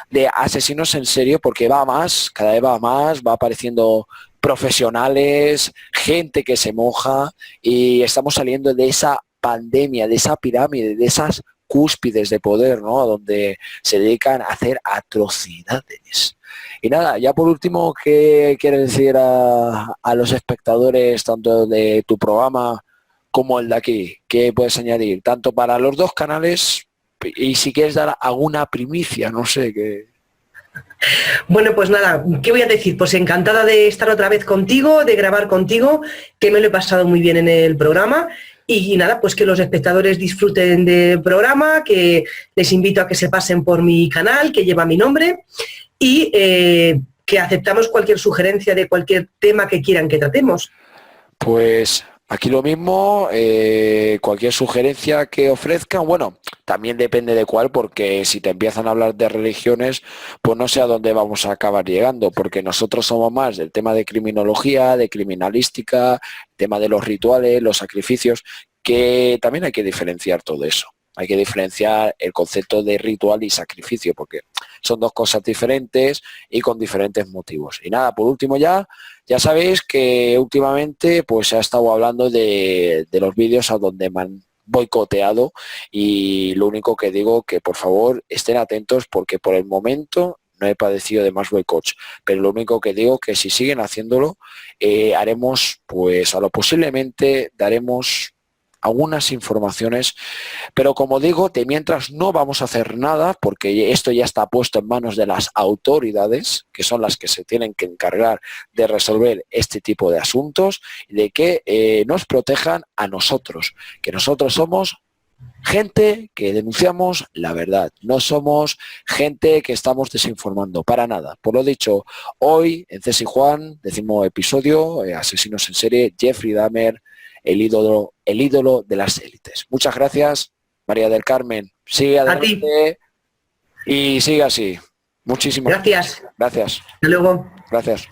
de asesinos en serio, porque va más, cada vez va más, va apareciendo profesionales, gente que se moja y estamos saliendo de esa pandemia, de esa pirámide, de esas cúspides de poder, ¿no? Donde se dedican a hacer atrocidades. Y nada, ya por último, ¿qué quieres decir a los espectadores tanto de tu programa como el de aquí? ¿Qué puedes añadir? Tanto para los dos canales y si quieres dar alguna primicia, no sé qué. Bueno, pues nada, ¿qué voy a decir? Pues encantada de estar otra vez contigo, de grabar contigo, que me lo he pasado muy bien en el programa. Y nada, pues que los espectadores disfruten del programa, que les invito a que se pasen por mi canal, que lleva mi nombre, y que aceptamos cualquier sugerencia de cualquier tema que quieran que tratemos. Pues aquí lo mismo, cualquier sugerencia que ofrezcan, bueno, también depende de cuál, porque si te empiezan a hablar de religiones, pues no sé a dónde vamos a acabar llegando, porque nosotros somos más del tema de criminología, de criminalística, tema de los rituales, los sacrificios, que también hay que diferenciar todo eso. Hay que diferenciar el concepto de ritual y sacrificio, porque son dos cosas diferentes y con diferentes motivos. Y nada, por último ya sabéis que últimamente pues se ha estado hablando de los vídeos a donde me han boicoteado y lo único que digo que por favor estén atentos porque por el momento no he padecido de más boicots, pero lo único que digo que si siguen haciéndolo haremos pues a lo posiblemente daremos algunas informaciones, pero como digo, de mientras no vamos a hacer nada porque esto ya está puesto en manos de las autoridades, que son las que se tienen que encargar de resolver este tipo de asuntos y de que nos protejan a nosotros, que nosotros somos gente que denunciamos la verdad, no somos gente que estamos desinformando, para nada. Por lo dicho, hoy en Cés y Juan, 10º episodio, asesinos en serie, Jeffrey Dahmer, el ídolo de las élites. Muchas gracias, María del Carmen. Sigue adelante y sigue así. Muchísimas gracias. Gracias. Hasta luego. Gracias.